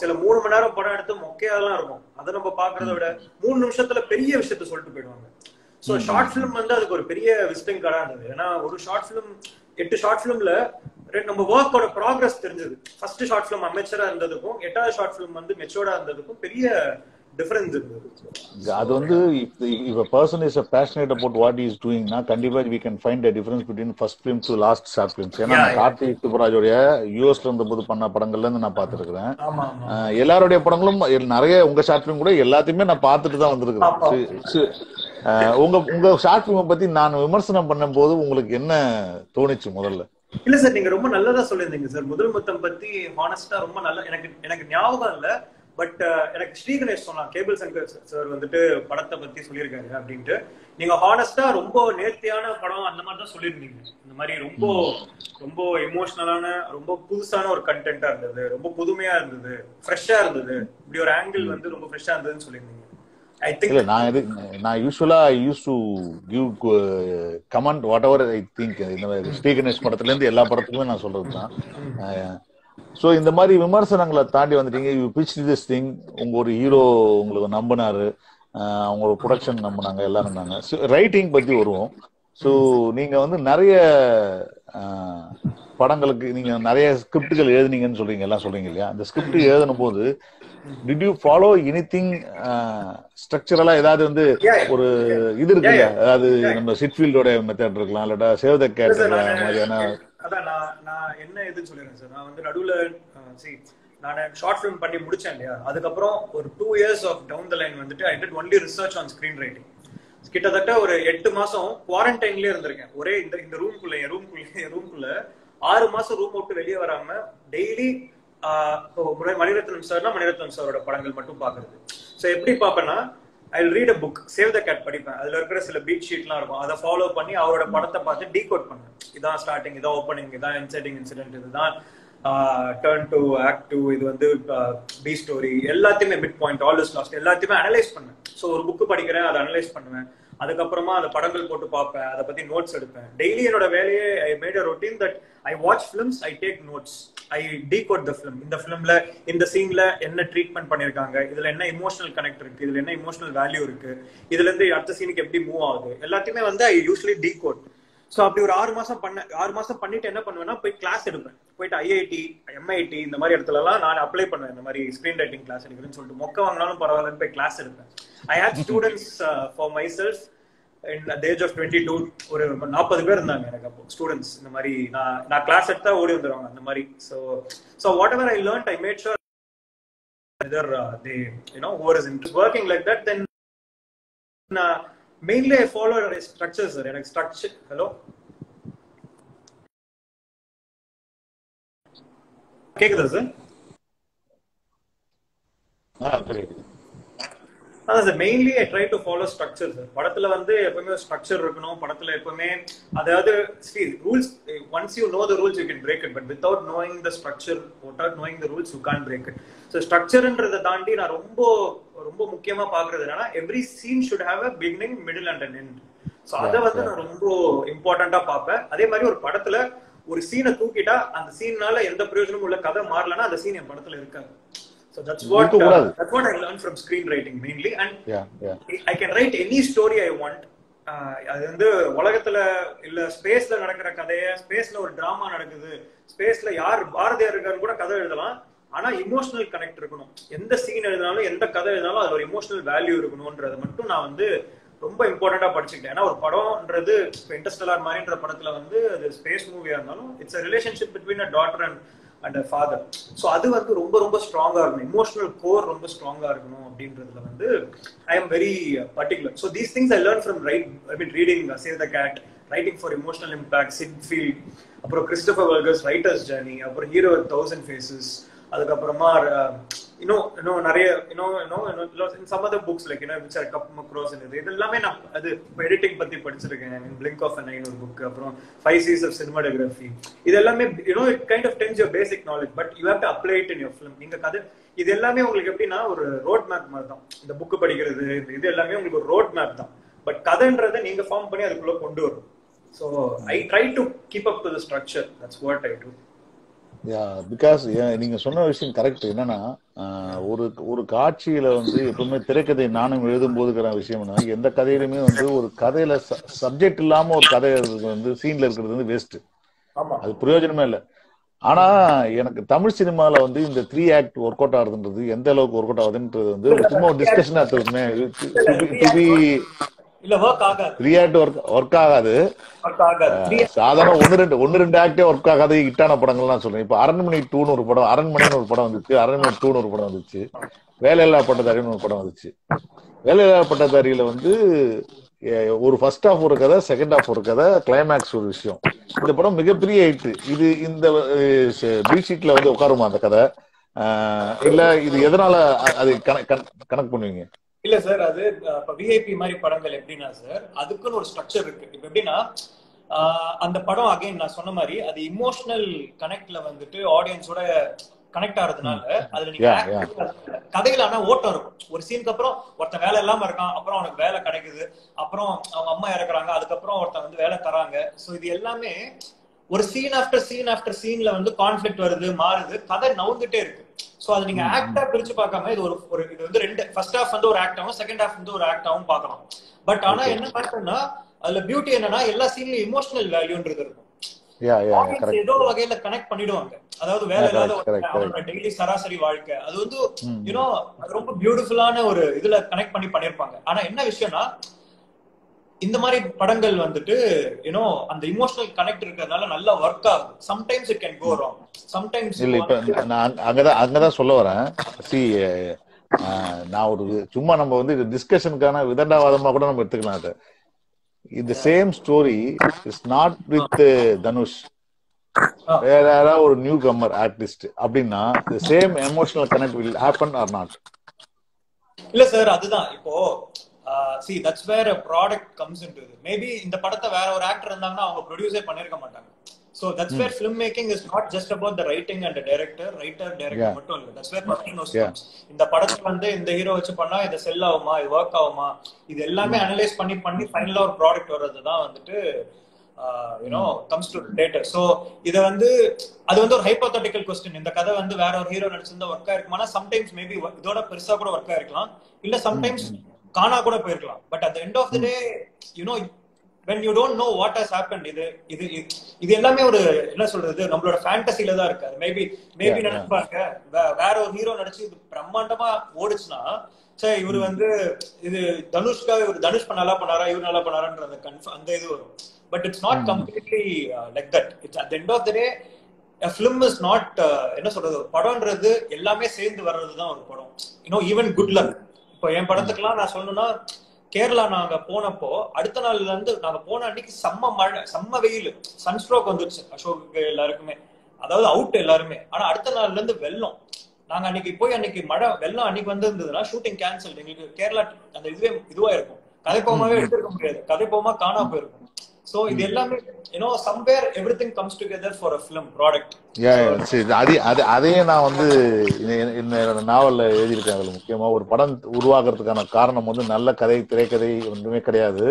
சில 3 மணி நேரம் படம் எடுத்து மொக்கையாலாம் இருக்கும், அதை நம்ம பாக்குறத விட 3 நிமிஷத்துல பெரிய விஷயத்த சொல்லிட்டு போயிடுவாங்க. சோ ஷார்ட் பிலிம் வந்து அதுக்கு ஒரு பெரிய விசிட்டிங் கார்டா இருந்தது. ஏன்னா ஒரு ஷார்ட் பிலிம் 8 ஷார்ட் பிலிம்ல நம்ம ஒர்க்கோட ப்ராக்ரஸ் தெரிஞ்சது. ஃபர்ஸ்ட் ஷார்ட் பிலிம் அமெச்சரா இருந்ததுக்கும் 8வது ஷார்ட் பிலிம் வந்து மெச்சூர்டா இருந்ததுக்கும் பெரிய டிஃபரன்ஸ் இருந்தது. அது வந்து if a person is passionate about what he is doing na kandipa we can find a difference between first film to last short film. ஏன்னா கார்த்திக் சுப்ராஜோட யூஎஸ்ல இருந்தபோது பண்ண படங்கள்ல இருந்து நான் பார்த்திருக்கிறேன். எல்லாரோட படங்களும் நிறைய உங்க ஷார்ட் பிலிம் கூட எல்லாத்தையுமே நான் பார்த்துட்டு தான் வந்திருக்கிறேன். உங்க ஷார்ட் பிலிம் பத்தி நான் விமர்சனம் பண்ணும் போது உங்களுக்கு என்ன தோணுச்சு முதல்ல? இல்ல சார், நீங்க ரொம்ப நல்லதா சொல்லியிருந்தீங்க சார். முதல் முத்தம் பத்தி ஹானஸ்டா ரொம்ப நல்ல எனக்கு ஞாபகம் இல்ல. பட் எனக்கு ஸ்ரீ கணேஷ் சொன்னா, கேபிள் சங்கர் சார் வந்துட்டு படத்தை பத்தி சொல்லியிருக்காரு அப்படின்ட்டு. நீங்க ஹானஸ்டா ரொம்ப நேர்த்தியான படம் அந்த மாதிரி தான் சொல்லியிருந்தீங்க. இந்த மாதிரி ரொம்ப ரொம்ப எமோஷனலான ரொம்ப புதுசான ஒரு கண்டென்ட்டா இருந்தது, ரொம்ப புதுமையா இருந்தது, ஃப்ரெஷ்ஷா இருந்தது, இப்படி ஒரு ஆங்கிள் வந்து ரொம்ப ஃப்ரெஷ்ஷா இருந்ததுன்னு சொல்லியிருந்தீங்க. ஐ திங்க் இல்ல நான் யூஸ்வலா use to give comment what ever I think. இந்த மாதிரி ஸ்ரீ கணேஷ் படத்துல இருந்து எல்லா படத்துக்குமே நான் சொல்றதுதான். சோ இந்த மாதிரி விமர்சனங்களை தாண்டி வந்துட்டீங்க. You pitch this thing. உங்க ஒரு ஹீரோ உங்களுக்கு நம்பினாரு, அவங்க ப்ரொடக்ஷன் நம்பினாங்க, எல்லாரும் இருந்தாங்க. ரைட்டிங் பத்தி வருவோம். ஸோ நீங்க வந்து நிறைய படங்களுக்கு நீங்க நிறைய ஸ்கிரிப்டுகள் எழுதுனீங்கன்னு சொல்றீங்க, எல்லாம் சொல்றீங்க இல்லையா? அந்த ஸ்கிரிப்ட் எழுதும் போது did you follow anything ஸ்ட்ரக்சரலா? ஏதாவது வந்து ஒரு இது இருக்குல்ல, அதாவது நம்ம சிட்ஃபீல்டோட மெத்தட் இருக்கலாம், இல்லாட்டா சேவ் த கேட் மாதிரியான. அதான் நான் என்ன எதுன்னு சொல்லிடுறேன் சார். நான் வந்து நடுவுல நான் ஷார்ட் ஃபிலிம் பண்ணி முடிச்சேன் இல்லையா, அதுக்கப்புறம் ஒரு 2 years of down the line வந்துட்டு I did only research on screen writing. கிட்டத்தட்ட ஒரு 8 மாசம் குவாரண்டைன்லயே இருந்திருக்கேன். ஒரே இந்த ரூம்குள்ள 6 மாசம் ரூம் விட்டு வெளியே வராம டெய்லி மணிரத்னம் சாரோட படங்கள் மட்டும் பாக்குறது. சோ எப்படி பாப்பேன்னா, I will read a book, Save the Cat படிப்பேன். அதுல இருக்கிற சில பீட் ஷீட்லாம் இருக்கும், அதை ஃபாலோ பண்ணி அவரோட படத்தை பார்த்து டீகோட் பண்ணுவேன். இதான் ஸ்டார்டிங், இதான் ஓப்பனிங், இதான் இன்சைட்டிங் இன்சிடென்ட், இதுதான் டர்ன் டு ஆக்ட் 2, இது வந்து பி ஸ்டோரி, எல்லாத்தையுமே mid point, all is last, எல்லாத்தையுமே அனலைஸ் பண்ணேன். ஸோ ஒரு புக் படிக்கிறேன், அதை அனலைஸ் பண்ணுவேன். அதுக்கப்புறமா அந்த படங்கள் போட்டு பார்ப்பேன், அதை பத்தி நோட்ஸ் எடுப்பேன். டெய்லி என்னோட வேலையே I made a routine that I watch films, I take notes, I decode the film. இந்த ஃபிலிம்ல இந்த சீன்ல என்ன ட்ரீட்மெண்ட் பண்ணிருக்காங்க, இதுல என்ன இமோஷனல் கனெக்ட் இருக்கு, இதுல என்ன இமோஷனல் வேல்யூ இருக்கு, இதுல இருந்து அடுத்த சீனுக்கு எப்படி மூவ் ஆகுது, எல்லாத்தையுமே வந்து ஐ யூஸ்வலி டீகோட். ஸோ அப்படி ஒரு 6 மாசம் பண்ணிட்டு என்ன பண்ணுவேன்னா, போய் கிளாஸ் எடுப்பேன். போயிட்டு ஐஐடி, எம்ஐடி இந்த மாதிரி இடத்துல எல்லாம் நான் அப்ளை பண்ணுவேன். இந்த மாதிரி ஸ்கிரீன் ரைட்டிங் கிளாஸ் எடுக்கிறேன்னு சொல்லிட்டு மொக்க வாங்கினாலும் பரவாயில்லன்னு போய் கிளாஸ் எடுப்பேன். I hate students for myself in the age of 22. ஒரு 40 பேர் இருந்தாங்க எனக்கு அப்போ ஸ்டூடெண்ட்ஸ். இந்த மாதிரி நான் கிளாஸ் எடுத்தா ஓடி வந்துருவாங்க அந்த மாதிரி. so whatever I learned, I made sure whether they who is working like that, then mainly I follow structures. எனக்கு structure, hello கேக்குதா சார்? அதான் sir, mainly I try to follow structure sir. படத்துல வந்து எப்பவுமே ஸ்ட்ரக்சர் இருக்கணும். படத்துல எப்பவுமே அதாவது rules, once you know the rules you can break it, but without knowing the structure, without knowing the rules you can't break it. So ஸ்ட்ரக்சர்ன்றதை தாண்டி நான் ரொம்ப ரொம்ப முக்கியமா பாக்குறது என்னன்னா, every scene should have a beginning, middle and an end. So அதை வந்து நான் ரொம்ப இம்பார்ட்டண்டா பார்ப்பேன். அதே மாதிரி ஒரு படத்துல ஒரு சீனை தூக்கிட்டா அந்த சீனால எந்த பிரயோஜனமும் உள்ள கதை மாறலன்னா அந்த சீன் என் படத்துல இருக்காது. So that's what I learned from screenwriting mainly, and I can write any story I want. அது வந்து உலகத்துல இல்ல ஸ்பேஸ்ல நடக்கிற கதைய, ஸ்பேஸ்ல ஒரு டிராமா நடக்குது, ஸ்பேஸ்ல யார் பாரதியார் இருக்காருன்னு கூட கதை எழுதலாம். ஆனா இமோஷனல் கனெக்ட் இருக்கணும். எந்த சீன் எழுதினாலும் எந்த கதை எழுதினாலும் அது ஒரு இமோஷனல் வேல்யூ இருக்கணும்ன்றதை மட்டும் நான் வந்து ரொம்ப இம்பார்ட்டண்டா படிச்சுக்கிட்டேன். ஏன்னா ஒரு படம்ன்றது இப்போ இன்டர்ஸ்டெல்லார் மாதிரின்ற படத்துல வந்து அது ஸ்பேஸ் மூவியா இருந்தாலும் it's a relationship between a daughter and a father. So அது வந்து ரொம்ப ரொம்ப ஸ்ட்ராங்கா இருக்கணும், இமோஷனல் கோர் ரொம்ப ஸ்ட்ராங்கா இருக்கணும் அப்படின்றதுல வந்து I am very particular. So these things I learn from reading Save the Cat, Writing for Emotional Impact, Syd Field, அப்புறம் கிறிஸ்டோபர் வர்கஸ் ரைட்டர்ஸ் ஜர்னி, அப்புறம் ஹீரோ 1000 ஃபேஸஸ், அதுக்கப்புறமா இன்னும் நிறைய some other books like which I come across. இது எல்லாமே நான் அது எடிட்டிங் பத்தி படிச்சிருக்கேன். Blink of an Eye ஒரு புக், அப்புறம் 5 C's of cinematography. இது எல்லாமே it kind of tends your basic knowledge, but you have to apply it in your film. நீங்க கதை இது எல்லாமே உங்களுக்கு எப்படின்னா ஒரு ரோட் மேப் மாதிரி தான். இந்த புக் படிக்கிறது இது எல்லாமே உங்களுக்கு ஒரு ரோட் மேப் தான். பட் கதைன்றதை நீங்க ஃபார்ம் பண்ணி அதுக்குள்ள கொண்டு வரும். So I try to keep up to the structure. That's what I do. Because நீங்க சொன்ன விஷயம் கரெக்ட். என்னன்னா ஒரு காட்சியில வந்து எப்பவுமே திரைக்கதை நானும் எழுதும் போதுக்கிற விஷயம்னா, எந்த கதையிலுமே வந்து ஒரு கதையில சப்ஜெக்ட் இல்லாம ஒரு கதை வந்து சீன்ல இருக்கிறது வந்து வேஸ்ட், அது பிரயோஜனமே இல்லை. ஆனா எனக்கு தமிழ் சினிமால வந்து இந்த 3 ஆக்ட் ஒர்க் அவுட் ஆகுதுன்றது எந்த அளவுக்கு ஒர்க் அவுட் ஆகுதுன்றது வந்து சும்மா ஒரு டிஸ்கஷனா இருக்குமே. ஒர்க் ஆகாது. சாதாரண 1-2 ஆக்டே ஒர்க் ஆகாது. ஹிட்டான படங்கள்லாம் சொல்றேன். இப்ப அரண்மனை 2ன்னு ஒரு படம், அரண்மனைன்னு ஒரு படம் வந்துச்சு, அரண்மனை 2ன்னு ஒரு படம் வந்துச்சு, வேலையில்லா பட்டதாரின்னு ஒரு படம் வந்துச்சு. வேலையில்லா பட்டதாரியில வந்து ஒரு ஃபர்ஸ்ட் ஹாஃப் ஒரு கதை, செகண்ட் ஹாஃப் ஒரு கதை, கிளைமேக்ஸ் ஒரு விஷயம். இந்த படம் மிகப்பெரிய ஹிட். இது இந்த பீட்ஷீட்ல வந்து உட்காருமா அந்த கதை? இல்ல இது எதனால அது கனெக்ட் பண்ணுவீங்க? இல்ல சார், அது இப்ப விஐபி மாதிரி படங்கள் எப்படின்னா சார், அதுக்குன்னு ஒரு ஸ்ட்ரக்சர் இருக்கு. இப்ப எப்படின்னா அந்த படம் அகைன் நான் சொன்ன மாதிரி அது இமோஷனல் கனெக்ட்ல வந்துட்டு ஆடியன்ஸோட கனெக்ட் ஆகிறதுனால அதுல நீங்க கதையில ஆனா ஓட்டம் இருக்கும். ஒரு சீனுக்கு அப்புறம் ஒருத்தன் வேலை இல்லாம இருக்கான், அப்புறம் அவனுக்கு வேலை கிடைக்குது, அப்புறம் அவங்க அம்மா இறக்குறாங்க, அதுக்கப்புறம் ஒருத்தன் வந்து வேலை தராங்க. சோ இது எல்லாமே ஒரு சீன் ஆஃப்டர் சீன் ஆஃப்டர் சீன்ல வந்து கான்ஃபிளிக்ட் வருது, மாறுது, கதை நவுந்துட்டே இருக்கு. சோ அது நீங்க ஆக்டா பிரிச்சு பார்க்காம இது ஒரு இது வந்து ரெண்டு ஃபர்ஸ்ட் ஹாஃப் வந்து ஒரு ஆக்டாவும் செகண்ட் ஹாஃப் வந்து ஒரு ஆக்டாவும் பார்க்கலாம். பட் ஆனா என்ன மேட்டர்னா அதுல பியூட்டி என்னன்னா எல்லா சீன்லயும் இமோஷனல் வேல்யூன்றது இருக்கும். ஏதோ வகையில கனெக்ட் பண்ணிடுவாங்க. அதாவது வேலை இல்லாத அவனோட டெய்லி சராசரி வாழ்க்கை அது வந்து யூனோ அது ரொம்ப பியூட்டிஃபுல்லான ஒரு இதுல கனெக்ட் பண்ணி பண்ணிருப்பாங்க. ஆனா என்ன விஷயம்னா இந்த மாதிரி படங்கள் வந்துட்டு யூனோ அந்த இமோஷனல் கனெக்ட் இருக்கிறதுனால நல்லா ஒர்க் ஆகுது. Sometimes it can go wrong. Sometimes இல்ல இப்ப நான் அங்கதான் சொல்ல வரேன். சி நான் ஒரு சும்மா நம்ம வந்து இது டிஸ்கஷனுக்கான விதண்டாவாதமா கூட நம்ம எடுத்துக்கலாம். அது இந்த same story is not with Dhanush, வேற யாராவது ஒரு நியூ கம்மர் ஆர்டிஸ்ட் அப்படின்னா same emotional connect will happen or not? இல்ல சார், அதுதான் இப்போ see that's where a product comes into it. Maybe இந்த படத்தை வேற ஒரு ஆக்டர் இருந்தாங்கன்னா அவங்க ப்ரொடியூஸே பண்ணிருக்க மாட்டாங்க. So that's where filmmaking is not just about the writing and the director மட்டும் இல்ல. That's where professionals comes. இந்த படத்துல வந்து இந்த ஹீரோ வச்சு பண்ணா இது செல் ஆகுமா, இது ஒர்க் ஆகுமா, இது எல்லாமே அனலைஸ் பண்ணி ஃபைனலா ஒரு ப்ராடக்ட் வர்றதுதான் வந்துட்டு comes to later. So இத வந்து அது வந்து ஒரு ஹைப்போதெட்டிக்கல் क्वेश्चन. இந்த கதை வந்து வேற ஒரு ஹீரோ நடிச்சிருந்தா ஒர்க் ஆயிருக்குமானா சம்டைம்ஸ் மேபி இதோட பெருசா கூட ஒர்க் ஆயிருக்கலாம், இல்ல சம்டைம்ஸ் காணா கூட போயிருக்கலாம். But at the end of the day when you don't know what has happened, இது எல்லாமே ஒரு என்ன சொல்றது நம்மளோட ஃபேண்டசில தான் இருக்கு. மேபி நினைப்பாங்க வேற ஒரு ஹீரோ நடிச்சு இது பிரம்மாண்டமா ஓடுச்சுன்னா சரி இவரு வந்து இது தனுஷ்காக இவர் தனுஷ் நல்லா பண்ணாரா இவர் நல்லா பண்ணாரான்ற அந்த இது வரும். But it's not completely like that. It's at the end of the day a film is not என்ன சொல்றது படம்ன்றது எல்லாமே சேர்ந்து வர்றதுதான் ஒரு படம். Even good luck. இப்போ என் படத்துக்குலாம் நான் சொல்லணும்னா கேரளா நாங்க போனப்போ அடுத்த நாள்ல இருந்து நாங்க போன அன்னைக்கு செம்ம மழை செம்ம வெயில், சன்ஸ்ட்ரோக் வந்துருச்சு அசோக்கு எல்லாருக்குமே, அதாவது அவுட் எல்லாருமே. ஆனா அடுத்த நாள்ல இருந்து வெள்ளம். நாங்க அன்னைக்கு மழை வெள்ளம் அன்னைக்கு வந்திருந்ததுன்னா ஷூட்டிங் கேன்சல். எங்களுக்கு கேரளா அந்த இதுவா இருக்கும், கதைப்போமாவே எடுத்துருக்க முடியாது, கதைப்போமா காணாம போயிருக்கும். So இது எல்லாமே somewhere everything comes together for a film product. அதையே நான் வந்து என்னோட நாவல்ல எழுதியிருக்கேன். அதுல முக்கியமா ஒரு படம் உருவாக்குறதுக்கான காரணம் வந்து நல்ல கதை திரைக்கதை ஒன்றுமே கிடையாது.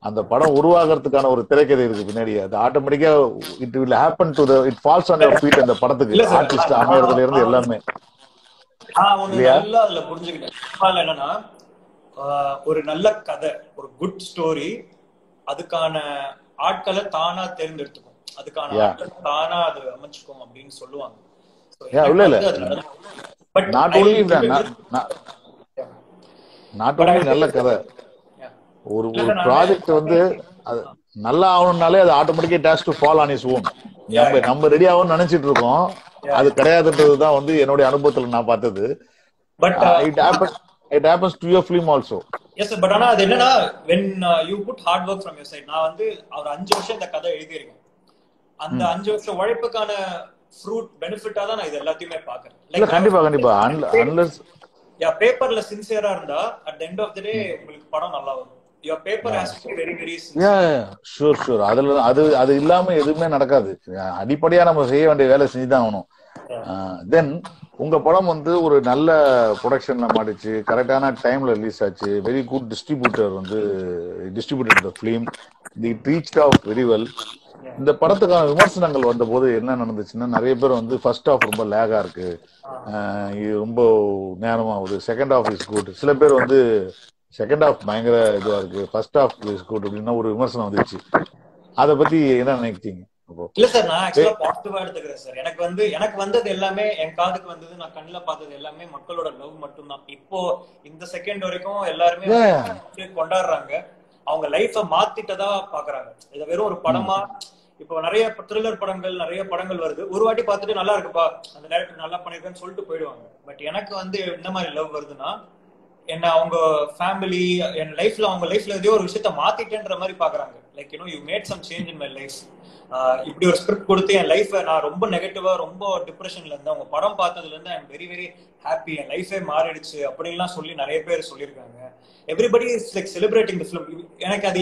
அந்த படம் உருவாக்குறதுக்கான ஒரு திரைக்கதை இருக்கு பின்னாடி. அது ஆட்டோமேட்டிக்கா it will happen to it falls on your feet. அந்த படத்துக்கு ஆர்டிஸ்ட் அமையறதுல இருந்து எல்லாமே நல்லா அதுல புரிஞ்சுக்கிட்டேன். என்னன்னா ஒரு நல்ல கதை, ஒரு குட் ஸ்டோரி அதுக்கான ஆட்களை தானா தேர்ந்தெடுத்துக்கும், அதுக்கான ஆட்களை தானா அது அமைச்சுக்கும் அப்படின்னு சொல்லுவாங்க. நல்ல கதை ஒரு ப்ராஜெக்ட் வந்து நல்லா ஆகணும்னாலே அது ஆட்டோமேட்டிக்கா days to fall on is own. நம்ம ரெடி ஆகும்னு நினைச்சிட்டு இருக்கோம், அது கிடையாதுன்றதுதான் வந்து என்னுடைய அனுபவத்துல நான் பார்த்தது. But it happens to your film also. Yes sir, but ஆனா அது என்னன்னா when you put hard work from your side. நான் வந்து ஒரு 5 வருஷம் இந்த கதை எழுதியிருக்கேன். அந்த 5 வருஷம் உழைப்புக்கான ஃப்ரூட் பெனிஃபிட்டா தான் நான் இது எல்லாத்தையுமே பாக்குறேன். கண்டிப்பா unless பேப்பர்ல சின்சியரா இருந்தா at the end of the day உங்களுக்கு படம் நல்லா வரும். your paper has to be very very sincere. sure அதுல அது இல்லாம எதுவுமே நடக்காது. அடிப்படையா நம்ம செய்ய வேண்டிய வேலை செஞ்சுதான் ஆகணும். தென் உங்க படம் வந்து ஒரு நல்ல ப்ரொடக்ஷன்ல மாடிச்சு, கரெக்டான டைம்ல ரிலீஸ் ஆச்சு, வெரி குட் டிஸ்ட்ரிபியூட்டர் வந்து distributed the film, the reached of very well. இந்த படத்துக்கான விமர்சனங்கள் வந்த போது என்ன நடந்துச்சுன்னா நிறைய பேர் வந்து ஃபர்ஸ்ட் ஹாஃப் ரொம்ப லேகா இருக்கு, இது ரொம்ப நேரம் ஆகுது, செகண்ட் ஹாஃப் இஸ் குட். சில பேர் வந்து செகண்ட் ஹாஃப் பயங்கர இதுவா இருக்கு, ஃபர்ஸ்ட் ஹாஃப் இஸ் குட் அப்படின்னா ஒரு விமர்சனம் வந்துச்சு. அதை பத்தி என்ன நினைக்கிறீங்க? இல்ல சார், நான் ஆக்சுவலா பாசிட்டிவா எடுத்துக்கிறேன் சார். எனக்கு வந்தது எல்லாமே, என் காதுக்கு வந்தது, நான் கண்ணுல பார்த்தது எல்லாமே மக்களோட லவ் மட்டும்தான். இப்போ இந்த செகண்ட் வரைக்கும் எல்லாருமே கொண்டாடுறாங்க, அவங்க லைஃப மாத்திட்டதா பாக்குறாங்க. இத வெறும் ஒரு படமா, இப்போ நிறைய த்ரில்லர் படங்கள் நிறைய படங்கள் வருது, ஒரு வாட்டி பார்த்துட்டு நல்லா இருக்குப்பா அந்த டைரக்டர் நல்லா பண்ணிருக்கேன்னு சொல்லிட்டு போயிடுவாங்க. பட் எனக்கு வந்து என்ன மாதிரி லவ் வருதுன்னா, என்ன அவங்க ஃபேமிலி என் லைஃப்ல அவங்க லைஃப்ல ஏதோ ஒரு விஷயத்த மாத்திட்டேன்ற மாதிரி பாக்குறாங்க. Like you made some change in my life. இப்படி ஒரு ஸ்கிரிப்ட் கொடுத்து என் லைஃப், நான் ரொம்ப நெகட்டிவா ரொம்ப டிப்ரெஷன்ல இருந்தேன், அவங்க படம் பார்த்ததுல இருந்து I am very very happy, என் லைஃபே மாறிடுச்சு அப்படின்லாம் சொல்லி நிறைய பேர் சொல்லியிருக்காங்க. Everybody is like celebrating the film. எனக்கு அது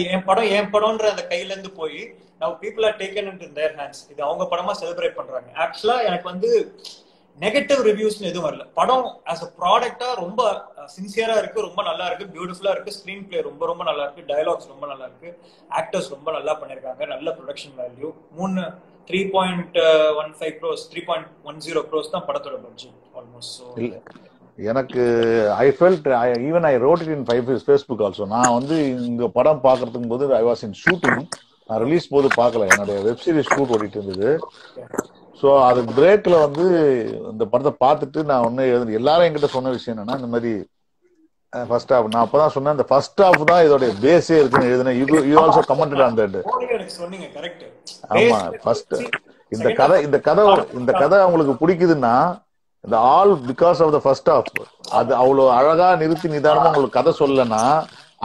என் படம்ன்ற அந்த கையில இருந்து போய் now people are taken into their hands. இது அவங்க படமா செலிப்ரேட் பண்றாங்க. ஆக்சுவலா எனக்கு வந்து நெகட்டிவ் ரிவ்யூஸ்னு எதுவும் வரல. படம் ஆஸ் அ ப்ராடக்டா ரொம்ப சின்சியரா இருக்கு, ரொம்ப நல்லா இருக்கு, பியூட்டிஃபுல்லா இருக்கு, ஸ்கிரீன் பிளே ரொம்ப ரொம்ப நல்லா இருக்கு, டயலாக்ஸ் ரொம்ப நல்லா இருக்கு, ஆக்டர்ஸ் ரொம்ப நல்லா பண்ணிருக்காங்க, நல்ல ப்ரொடக்ஷன் வேல்யூ. 3.15 crores 3.10 crores தான் படத்தோட பட்ஜெட் ஆல்மோஸ்ட். ஸோ இல்ல எனக்கு I felt even I wrote it in Facebook also. நான் வந்து இந்த படம் பார்க்கறதுக்கு போது ஐ வாஸ் இன் ஷூட்டிங். நான் ரிலீஸ் போது பார்க்கல, என்னுடைய வெப் சீரிஸ் ஷூட் ஓடிட்டு இருந்தது. ஸோ அது பிரேக்ல வந்து இந்த படத்தை பார்த்துட்டு நான் ஒன்னு எல்லாரும் என்கிட்ட சொன்ன விஷயம் என்னன்னா, இந்த மாதிரி ஃபர்ஸ்ட் ஹாஃப், நான் அப்பதான் சொன்னேன் இந்த ஃபர்ஸ்ட் ஹாஃப் தான் இதோட பேஸே இருக்குன்னு எழுதுனேன். You also commented on that. சொன்னீங்க கரெக்ட். ஆமா, ஃபர்ஸ்ட் இந்த கதை அவங்களுக்கு பிடிக்குதுன்னா இந்த all because of the first half. அது அவ்வளவு அழகா நிறுத்தி நிதானமா உங்களுக்கு கதை சொல்லனா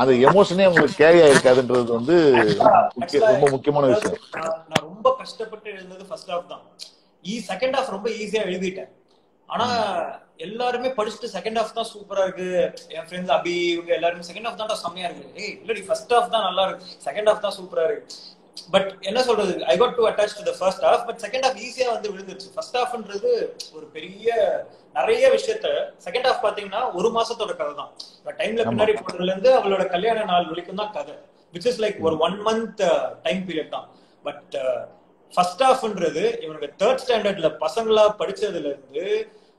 அந்த எமோஷனே உங்களுக்கு கேரி ஆயிருக்காதுன்றது வந்து ரொம்ப முக்கியமான விஷயம். நான் ரொம்ப கஷ்டப்பட்டு எழுந்தது ஃபர்ஸ்ட் ஹாஃப் தான். செகண்ட் ஹாஃப் ரொம்ப ஈஸியா எழுதிட்டேன். ஆனா எல்லாருமே படிச்சுட்டு செகண்ட் ஹாஃப் தான் சூப்பரா இருக்கு, என் ஃப்ரெண்ட்ஸ் அபி இவங்க எல்லாருமே செகண்ட் ஹாஃப் தான் செம்மையா இருக்கு, ஏய் இல்லடி ஃபர்ஸ்ட் ஹாஃப் தான் நல்லா இருக்கு, செகண்ட் ஹாஃப் தான் சூப்பரா இருக்கு. பட் என்ன சொல்றது, I got to attach to the first half. But second half ஈஸியா வந்து விழுந்துருச்சு. ஃபர்ஸ்ட் ஹாஃப்ன்றது ஒரு பெரிய நிறைய விஷயத்த, செகண்ட் ஹாஃப் பாத்தீங்கன்னா ஒரு மாசத்தோட கதை தான். டைம்ல பின்னாடி போனதுல இருந்து அவளோட கல்யாண நாள் வரைக்கும் தான் கதை, விச் இஸ் லைக் ஒரு 1 month டைம் பீரியட் தான். பட் ஃபர்ஸ்ட் ஹாஃப்ன்றது இவனுக்கு 3rd ஸ்டாண்டர்ட்ல பசங்களா படிச்சதுல இருந்து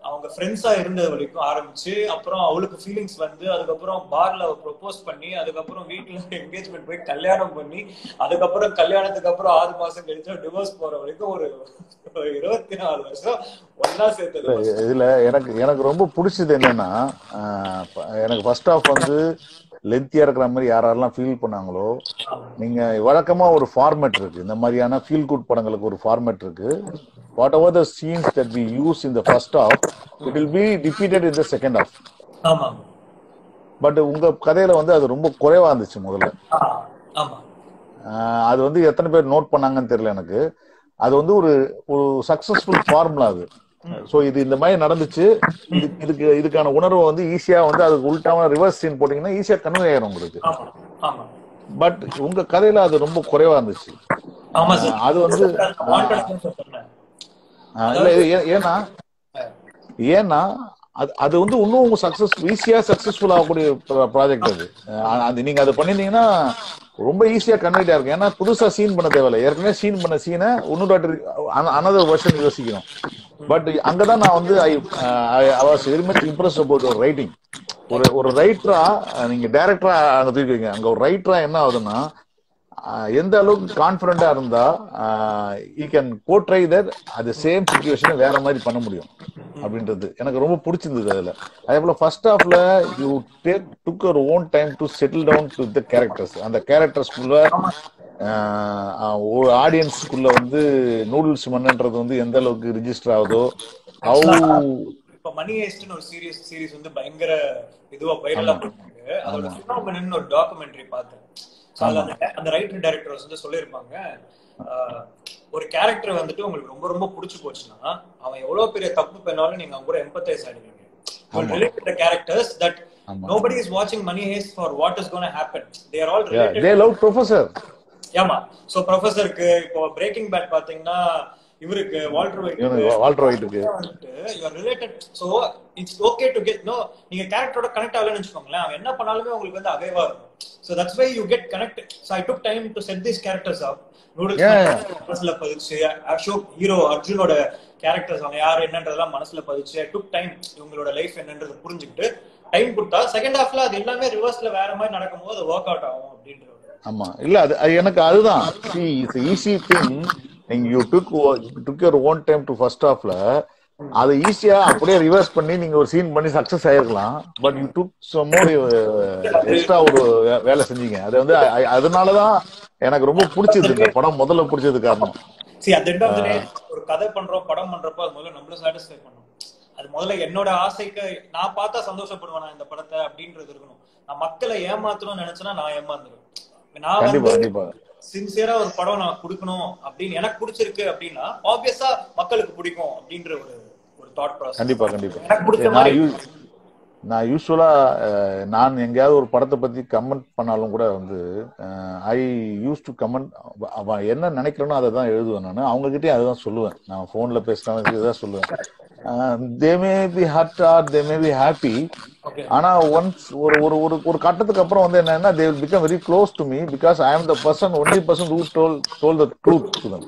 அவங்க ஃப்ரெண்ட்ஸா இருந்தது வரைக்கும் ஆரம்பிச்சு, அப்புறம் அவளுக்கு ஃபீலிங்ஸ் வந்து, அதுக்கப்புறம் பார்ல ப்ரொபோஸ் பண்ணி, அதுக்கப்புறம் வீட்டுல என்கேஜ்மெண்ட் போய் கல்யாணம் பண்ணி, அதுக்கப்புறம் கல்யாணத்துக்கு அப்புறம் 6 மாசம் கழிச்சு டிவோர்ஸ் போற வரைக்கும் ஒரு 24 வருஷம் ஒன்னா சேர்த்தது. இதுல எனக்கு ரொம்ப பிடிச்சது என்னன்னா, எனக்கு ஃபர்ஸ்ட் ஹாஃப் வந்து லென்த்தியா இருக்கிற மாதிரி யாரெல்லாம் ஃபீல் பண்ணாங்களோ, நீங்க வழக்கமா ஒரு ஃபார்மேட் இருக்கு, இந்த மாதிரியான ஃபீல் குட் படங்களுக்கு ஒரு ஃபார்மேட் இருக்கு. whatever the scenes that we use in the first half, it will be repeated in the second half. ஆமா. பட் உங்க கதையில வந்து அது ரொம்ப குறைவா இருந்துச்சு முதல்ல. ஆமா. அது வந்து எத்தனை பேர் நோட் பண்ணாங்கன்னு தெரியல எனக்கு. அது வந்து ஒரு சக்சஸ்ஃபுல் ஃபார்முலா அது. சோ இது இந்த மாதிரி நடந்துச்சு, இதுக்கான உணர்வை வந்து ஈஸியா வந்து அதுக்கு உள்டாம ரிவர்ஸ் சீன் போட்டீங்கன்னா ஈஸியா கன்வே ஆயிரும் உங்களுக்கு. பட் உங்க கதையில அது ரொம்ப குறைவா இருந்துச்சு. அது வந்து ஏன்னா அது வந்து இன்னும் ஈஸியா சக்சஸ்ஃபுல் ஆகக்கூடிய ப்ராஜெக்ட் அது. நீங்க அதை பண்ணிருந்தீங்கன்னா ரொம்ப ஈஸியா கன்வெர்ட் ஆகும். ஏன்னா புதுசா சீன் பண்ண தேவையில்லை, ஏற்கனவே சீன் பண்ண சீனை இன்னொரு அனதர் வெர்ஷன் யோசிக்கணும். பட் அங்கதான் நான் வந்து I was very much impressed about ஒரு ரைட்டிங். ஒரு ரைட்டரா நீங்க டைரக்டரா அங்க தூக்கிங்க, அங்க ஒரு ரைட்டரா என்ன ஆகுதுன்னா, எந்த அளவுக்கு கான்பிடண்டா இருந்தா யூ கேன் போர்ட்ரை தட் அது சேம் சிச்சுவேஷனை வேற மாதிரி பண்ண முடியும் அப்படின்றது எனக்கு ரொம்ப பிடிச்சிருந்தது. அதுல அதே போல ஃபர்ஸ்ட் ஹாஃப்ல you took your own time to settle down to the characters. அந்த கேரக்டர்ஸ்குள்ள ஒரு ஆடியன்ஸ்குள்ள வந்து நூடுல்ஸ் மன்னன்றது வந்து எந்த அளவுக்கு ரிஜிஸ்டர் ஆகுதோ, இப்ப மணி ஹேஸ்ட்னு ஒரு சீரிஸ் வந்து பயங்கர இதுவா வைரலா போயிருக்கு. அதோட ஃபினாமினன் ஒரு டாக்குமெண்ட்ரி பார்த்தேன். அந்த ரைட்டர் டைரக்டர்ஸ் வந்து சொல்லியிருப்பாங்க, ஒரு கேரக்டர் வந்துட்டு உங்களுக்கு ரொம்ப ரொம்ப பிடிச்சு போச்சுன்னா அவன் எவ்வளவு பெரிய தப்பு பண்ணாலும் நீங்க அவங்க கூட எம்பத்தைஸ் ஆயிடுவீங்க. Relate to the characters that nobody is watching Money Heist for what is going to happen. They are all related. They love Professor. ஆமா. சோ ப்ரொஃபசருக்கு இப்போ பிரேக்கிங் பேட் பாத்தீங்கன்னா இவருக்கு வால்டர் வைட் இருக்கு, you are related. So it's okay to get நீங்க கேரக்டரோட connect ஆகலன்னு வெச்சுக்கோங்களேன், அவன் என்ன பண்ணாலுமே உங்களுக்கு வந்து அகைவா இருக்கும். So that's why you get connected. So I took time to set these characters up. Noodles மனசுல பதிச்சு, அசோக் ஹீரோ அர்ஜுனோட கேரக்டர்ஸ் அவங்க யாரு என்னன்றதெல்லாம் மனசுல பதிச்சு, I took time இவங்களோட லைஃப் என்னன்றதை புரிஞ்சுக்கிட்டு டைம் கொடுத்தா செகண்ட் ஹாஃப்ல அது எல்லாமே ரிவர்ஸ்ல வேற மாதிரி நடக்கும்போது அது ஒர்க் அவுட் ஆகும் அப்படின்றது. ஆமா, இல்ல அது எனக்கு அதுதான் ஈஸி திங். நீங்க you took your own time to first ஹாஃப்ல அதை ஈஸியா அப்படியே ரிவர்ஸ் பண்ணி நீங்க ஒரு சீன் பண்ணி சக்சஸ் ஆயிருக்கலாம். But you took some more extra ஒரு வேலை செஞ்சீங்க. அது வந்து அதனாலதான் எனக்கு ரொம்ப பிடிச்சது இந்த படம், முதல்ல பிடிச்சது காரணம். ஒரு கதை பண்றோம், படம் பண்றப்போ அது முதல்ல நம்மள சாட்டிஸ்ஃபை பண்ணணும். அது முதல்ல என்னோட ஆசைக்கு நான் பார்த்தா சந்தோஷப்படுவேன் இந்த படத்தை அப்படின்றது இருக்கணும். நான் மக்களை ஏமாத்தணும்னு நினைச்சேன்னா நான் ஏமாந்துருவேன். நான் வந்து சின்சியரா ஒரு படம் நான் கொடுக்கணும் அப்படின்னு எனக்கு பிடிச்சிருக்கு அப்படின்னா ஆப்வியஸா மக்களுக்கு பிடிக்கும் அப்படின்ற ஒரு தாட் ப்ராசஸ். கண்டிப்பா நான் யூஸ்வலா நான் எங்கேயாவது ஒரு படத்தை பத்தி கமெண்ட் பண்ணாலும் கூட வந்து ஐ யூஸ் டு கமெண்ட், என்ன நினைக்கிறேனோ அதை தான் எழுதுவேன். நான் அவங்க கிட்டே அதுதான் சொல்லுவேன். நான் போன்ல பேசினாலும் இதுதான் சொல்லுவேன். They may be hurt or they may be happy. Okay. ஆனா ஒன்ஸ் ஒரு ஒரு ஒரு ஒரு கட்டத்துக்கு அப்புறம் வந்து என்னன்னா they will become very close to me because I am the person only person who told the truth to them.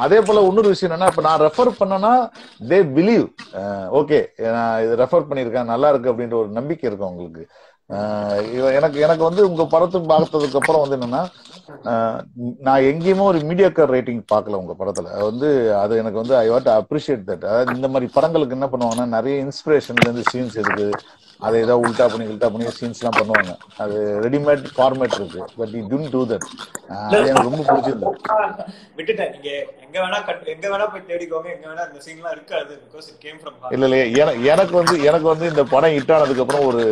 அதே போல இன்னொரு விஷயம் என்னன்னா இப்ப நான் ரெஃபர் பண்ணனா தே பிலீவ் ஓகே நான் இது ரெஃபர் பண்ணியிருக்கேன் நல்லா இருக்கு அப்படின்ற ஒரு நம்பிக்கை இருக்கும் அவங்களுக்கு. எனக்கு எனக்கு வந்து உங்க படத்தை பார்த்ததுக்கு அப்புறம் வந்து என்னன்னா நான் எங்கேயுமே ஒரு மீடியாக்கர் ரேட்டிங் பார்க்கல உங்க படத்துல வந்து அது எனக்கு வந்து ஐ வாண்ட் டு அப்ரிஷியேட் தட். அதாவது இந்த மாதிரி படங்களுக்கு என்ன பண்ணுவாங்கன்னா நிறைய இன்ஸ்பிரேஷன்ல இருந்து சீன்ஸ் எடுத்து அதை ஏதாவது உல்டா பண்ணி சீன்ஸ் எல்லாம் பண்ணுவாங்க. அது ரெடிமேட் ஃபார்மேட் இருக்கு but you don't to that. அது எனக்கு ரொம்ப பிடிச்சிருந்தது. விட்டுட்டேன். நீங்க எங்க வேணா போய் தேடிக்கோங்க, எங்க வேணா இந்த சீன்லாம் இருக்காது because it came from heart. இல்ல எனக்கு வந்து இந்த படம் ஹிட் ஆனதுக்கு அப்புறம் ஒரு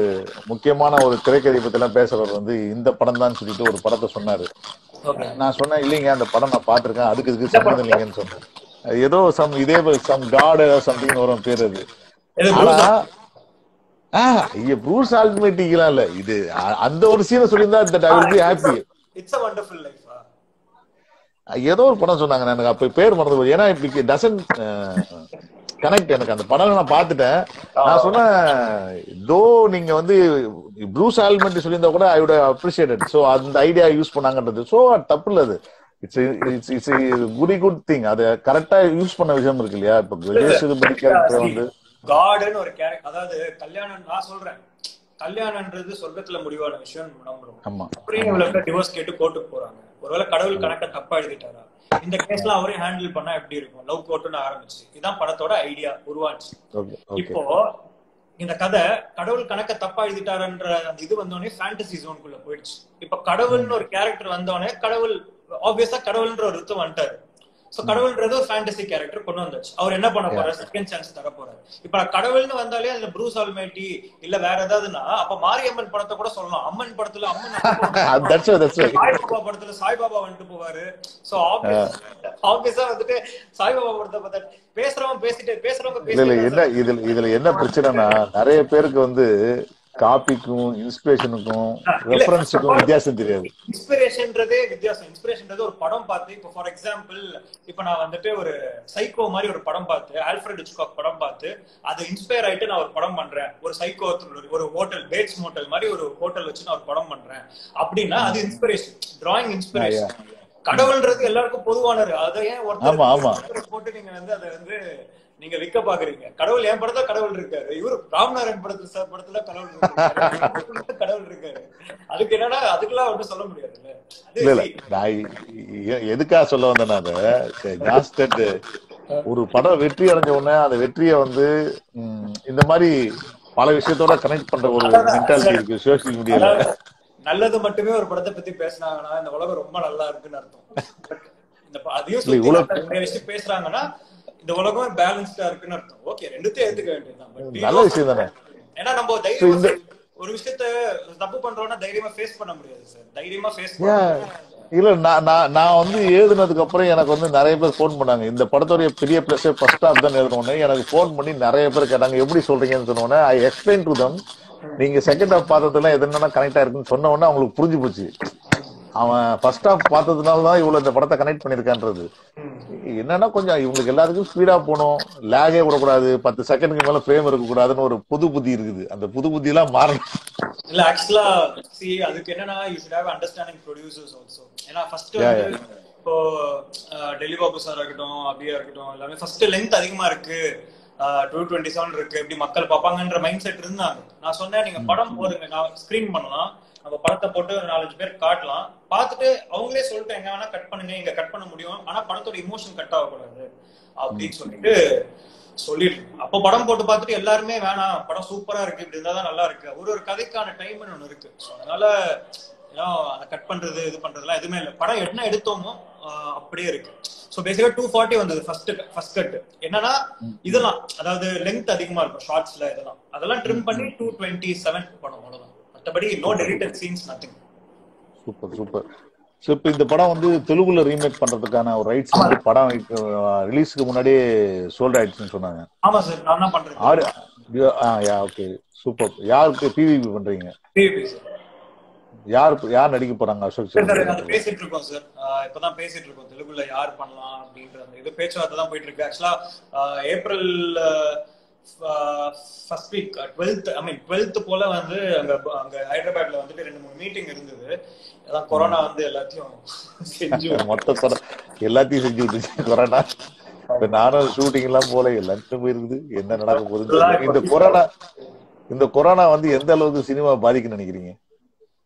முக்கியமான ஒரு திரைக்கதை பத்தி எல்லாம் பேசுறவர் வந்து இந்த படம் தான் சொல்லிட்டு ஒரு படத்தை சொன்னாரு. நான் சொன்னேன் இல்லைங்க அந்த படம் நான் பாத்திருக்கேன் அதுக்கு இதுக்கு சம்பந்தம் இல்லைங்கன்னு சொன்னேன். ஏதோ இதே சம் காட் சம்திங் வரும் பேர் அது. ஆனா ப்ரூஸ் ஆல்டிமேட்டிக்லாம் இல்ல இது அந்த ஒரு சீனை சொல்லியிருந்தா that I will be happy. It's a wonderful life. ஏதோ ஒரு படம் சொன்னாங்க எனக்கு அப்ப பேர் மறந்து போச்சு. ஏன்னா இப்ப டசன்ட் கனெக்ட் எனக்கு அந்த படம் நான் பார்த்துட்டேன். நான் சொன்னேன் தோ நீங்க வந்து ப்ரூஸ் ஆல்டிமேட்டி சொல்லியிருந்தா கூட ஐ வுட் அப்ரிஷியேட்டட். சோ அந்த ஐடியா யூஸ் பண்ணாங்கன்றது சோ தப்பு இல்ல. அது இட்ஸ் குட் திங். அது கரெக்டா யூஸ் பண்ண விஷயம் இருக்கு இல்லையா. இப்ப கேரக்டர் வந்து காட்னு ஒரு கேரக்டர், அதாவது கல்யாணம் நான் சொல்றேன் கல்யாணம்ன்றது சொர்க்கத்துல முடிவான விஷயம் நம்புறோம். அப்படியே இவ்வளவு டிவோர்ஸ் கேட்டு கோர்ட்டுக்கு போறாங்க. ஒருவேளை கடவுள் கணக்க தப்பா எழுதிட்டாரா, இந்த கேஸ்ல அவரே ஹேண்டில் பண்ணா எப்படி இருக்கும், லவ் கோர்ட்டுன்னு ஆரம்பிச்சு இதான் படத்தோட ஐடியா உருவாச்சு. இப்போ இந்த கதை கடவுள் கணக்க தப்பா எழுதிட்டாருன்ற அந்த இது வந்தோடனே ஃபேண்டசி ஜோனுக்குள்ள போயிடுச்சு. இப்ப கடவுள்னு ஒரு கேரக்டர் வந்தோடனே கடவுள் ஆப்வியஸா கடவுள்ன்ற ஒரு ருத்தம் வந்துட்டாரு. சோ கடவுள்ன்றது ஒரு ஃபேண்டசி கேரக்டர் கொண்டு வந்தாச்சு. அவர் என்ன பண்ண போறாரு, செகண்ட் சான்ஸ் தர போறாரு. இப்ப கடவுள்னு வந்தாலே அதுல ப்ரூஸ் ஆல்மைட்டி இல்ல வேற ஏதாவதுன்னா அப்ப மாரியம்மன் படத்தை கூட சொல்லலாம். அம்மன் படத்துல அம்மன், சாய்பாபா படத்துல சாய்பாபா வந்துட்டு போவாரு. சோ ஆப்வியஸா வந்துட்டு சாய்பாபா படத்தை பார்த்தா பேசுறவங்க இதுல என்ன பிரச்சனைனா நிறைய பேருக்கு வந்து காப்பிக்கும் இன்ஸ்பிரேஷனுக்கும் ரெஃபரன்ஸுக்கும் வித்தியாசம் தெரியாது. இன்ஸ்பிரேஷன்ன்றதே வித்தியாசம். இன்ஸ்பிரேஷன்ன்றது ஒரு படம் பார்த்து இப்போ ஃபார் எக்ஸாம்பிள் இப்போ நான் வந்துட்டு ஒரு சைக்கோ மாதிரி ஒரு படம் பார்த்து ஆல்ஃபிரட் ஹிட்ச்காக் படம் பார்த்து அது இன்ஸ்பயர் ஆயிட்டு நான் ஒரு படம் பண்றேன். ஒரு சைக்கோ ஒரு ஹோட்டல் பேட்ஸ் மோட்டல் மாதிரி ஒரு ஹோட்டல் வச்சு நான் ஒரு படம் பண்றேன் அப்படின்னா அது இன்ஸ்பிரேஷன், டிராயிங் இன்ஸ்பிரேஷன். கடவுள்ன்றது எல்லாருக்கும் பொதுவானது. அதை ஏன் ஒருத்தர் போட்டு நீங்க வந்து அதை வந்து நீங்க விக்க பாக்குறீங்க. கடவுள் என் படத்துல கடவுள் இருக்காரு, இவரு ராம்நாராயண் படத்துல கடவுள் இருக்காரு. அதுக்கு என்னன்னா அதுக்கெல்லாம் ஒன்றும் சொல்ல முடியாதுல்ல. எதுக்காக சொல்ல வந்தேன்னா ஒரு படம் வெற்றி அடைஞ்ச உடனே அந்த வெற்றியை வந்து இந்த மாதிரி பல விஷயத்தோட கனெக்ட் பண்ற ஒரு மென்டாலிட்டி இருக்கு சோசியல் மீடியால. நல்லது மட்டுமே ஒரு படத்தை பத்தி பேசினாங்கன்னா இந்த உலகம் ரொம்ப நல்லா இருக்குன்னு அர்த்தம். அதையும் பேசுறாங்கன்னா இந்த உலகம் பேலன்ஸ்டா இருக்குன்னு அர்த்தம். ஓகே, ரெண்டுத்தையும் ஏத்துக்க வேண்டியதுதான். நல்ல விஷயம் தானே. ஏன்னா நம்ம தைரியமா ஒரு விஷயத்த தப்பு பண்றோம்னா தைரியமா ஃபேஸ் பண்ண முடியாது சார். தைரியமா ஃபேஸ் இல்ல நான் வந்து எழுதுனதுக்கு அப்புறம் எனக்கு வந்து நிறைய பேர் போன் பண்ணாங்க. இந்த படத்தோடைய பெரிய பிளஸ் ஃபர்ஸ்ட் ஹாஃப் தான் எழுதணும்னு எனக்கு போன் பண்ணி நிறைய பேர் கேட்டாங்க எப்படி சொல்றீங்கன்னு சொன்னோன்னே ஐ எக்ஸ்பிளைன் டு தம். நீங்க செகண்ட் ஹாஃப் பார்த்ததுல எது என்னன்னா கனெக்ட் ஆயிருக்குன்னு சொன்ன உடனே அவங்களுக்கு புரிஞ்சு போச்சு. அவன் ஃபர்ஸ்ட் ஹாஃப் பார்த்ததுனாலதான் இவ்வளவு இந்த படத்தை கனெக்ட் பண்ணிருக்கான்றது. என்னன்னா கொஞ்சம் இவங்களுக்கு எல்லாருக்கும் ஸ்பீடா போகணும், லேகே விடக்கூடாது, 10 செகண்டுக்கு மேல ஃப்ரேம் இருக்கக்கூடாதுன்னு ஒரு புது புத்தி இருக்குது. அந்த புது புத்தி எல்லாம் மாறணும். இல்ல ஆக்சுவலா அதுக்கு என்னன்னா you should have understanding producers also. ஏன்னா ஃபர்ஸ்ட் வந்து இப்போ டெல்லி பாபு சார் இருக்கட்டும், அபியா இருக்கட்டும், எல்லாமே ஃபர்ஸ்ட் லென்த் அதிகமா இருக்கு, 227 இருக்கு, இப்படி மக்கள் பார்ப்பாங்கன்ற மைண்ட் செட் இருந்தாங்க. நான் சொன்னேன் நீங்க படம் போடுங்க, நான் ஸ்கிரீன் பண்ணலாம், நம்ம படத்தை போட்டு ஒரு 4-5 பேர் காட்டலாம், பார்த்துட்டு அவங்களே சொல்லிட்டு எங்க வேணா கட் பண்ணுங்க, இங்க கட் பண்ண முடியும், ஆனா படத்தோட இமோஷன் கட் ஆகக்கூடாது அப்படின்னு சொல்லிட்டு சொல்லிட்டு அப்போ படம் போட்டு பார்த்துட்டு எல்லாருமே வேணாம் படம் சூப்பரா இருக்கு, இப்படி இருந்தாதான் நல்லா இருக்கு. ஒரு கதைக்கான டைம்னு ஒண்ணு இருக்கு. அதனால அதை கட் பண்றது இது பண்றதுலாம் எதுவுமே இல்லை. படம் என்ன எடுத்தோமோ அப்படியே இருக்கு. சோ பேசிக்கா 240 வந்தது ஃபர்ஸ்ட் கட். என்னன்னா இதெல்லாம் அதாவது லென்த் அதிகமா இருக்கும் ஷார்ட்ஸ்ல, அதெல்லாம் ட்ரிம் பண்ணி 227 படம் அவ்வளவுதான். மற்றபடி no deleted scenes, nothing. Super super. So இப்போ இந்த படம் வந்து தெலுங்குல ரீமேக் பண்றதுக்கான ஒரு ரைட்ஸ் வந்து படம் ரிலீஸ்க்கு முன்னாடியே சோல்ட் ஆயிடுச்சுன்னு சொன்னாங்க. ஆமா சார், நான் தான் பண்றேன். Okay super. யாருக்கு பிவிபி பண்றீங்க? PVP sir. யார் யார் நடிக்க போறாங்க அசோக் சார் செல்வன் அது படத்துல? பேசிட்டு இருக்கோம் சார். இப்பதான் பேசிட்டு இருக்கோம் தெலுங்குல யார் பண்ணலாம் அப்படின்ற அந்த இது பேச்சுவார்த்தை தான் போயிட்டு இருக்கு. ஆக்சுவலா ஏப்ரல் ஃபர்ஸ்ட் வீக் 12th போல வந்து அங்க அங்க ஹைதராபாத்ல வந்துட்டு 2-3 மீட்டிங் இருந்தது. அதான் கொரோனா வந்து எல்லாத்தையும் செஞ்சு மொத்த எல்லாத்தையும் செஞ்சு விட்டுச்சு கொரோனா. இப்ப நானும் ஷூட்டிங் எல்லாம் போல எல்லாத்தையும் போயிருக்குது. என்ன நடக்க போகுதுன்னு தெரியல. இந்த கொரோனா வந்து எந்த அளவுக்கு சினிமா பாதிக்குன்னு நினைக்கிறீங்க?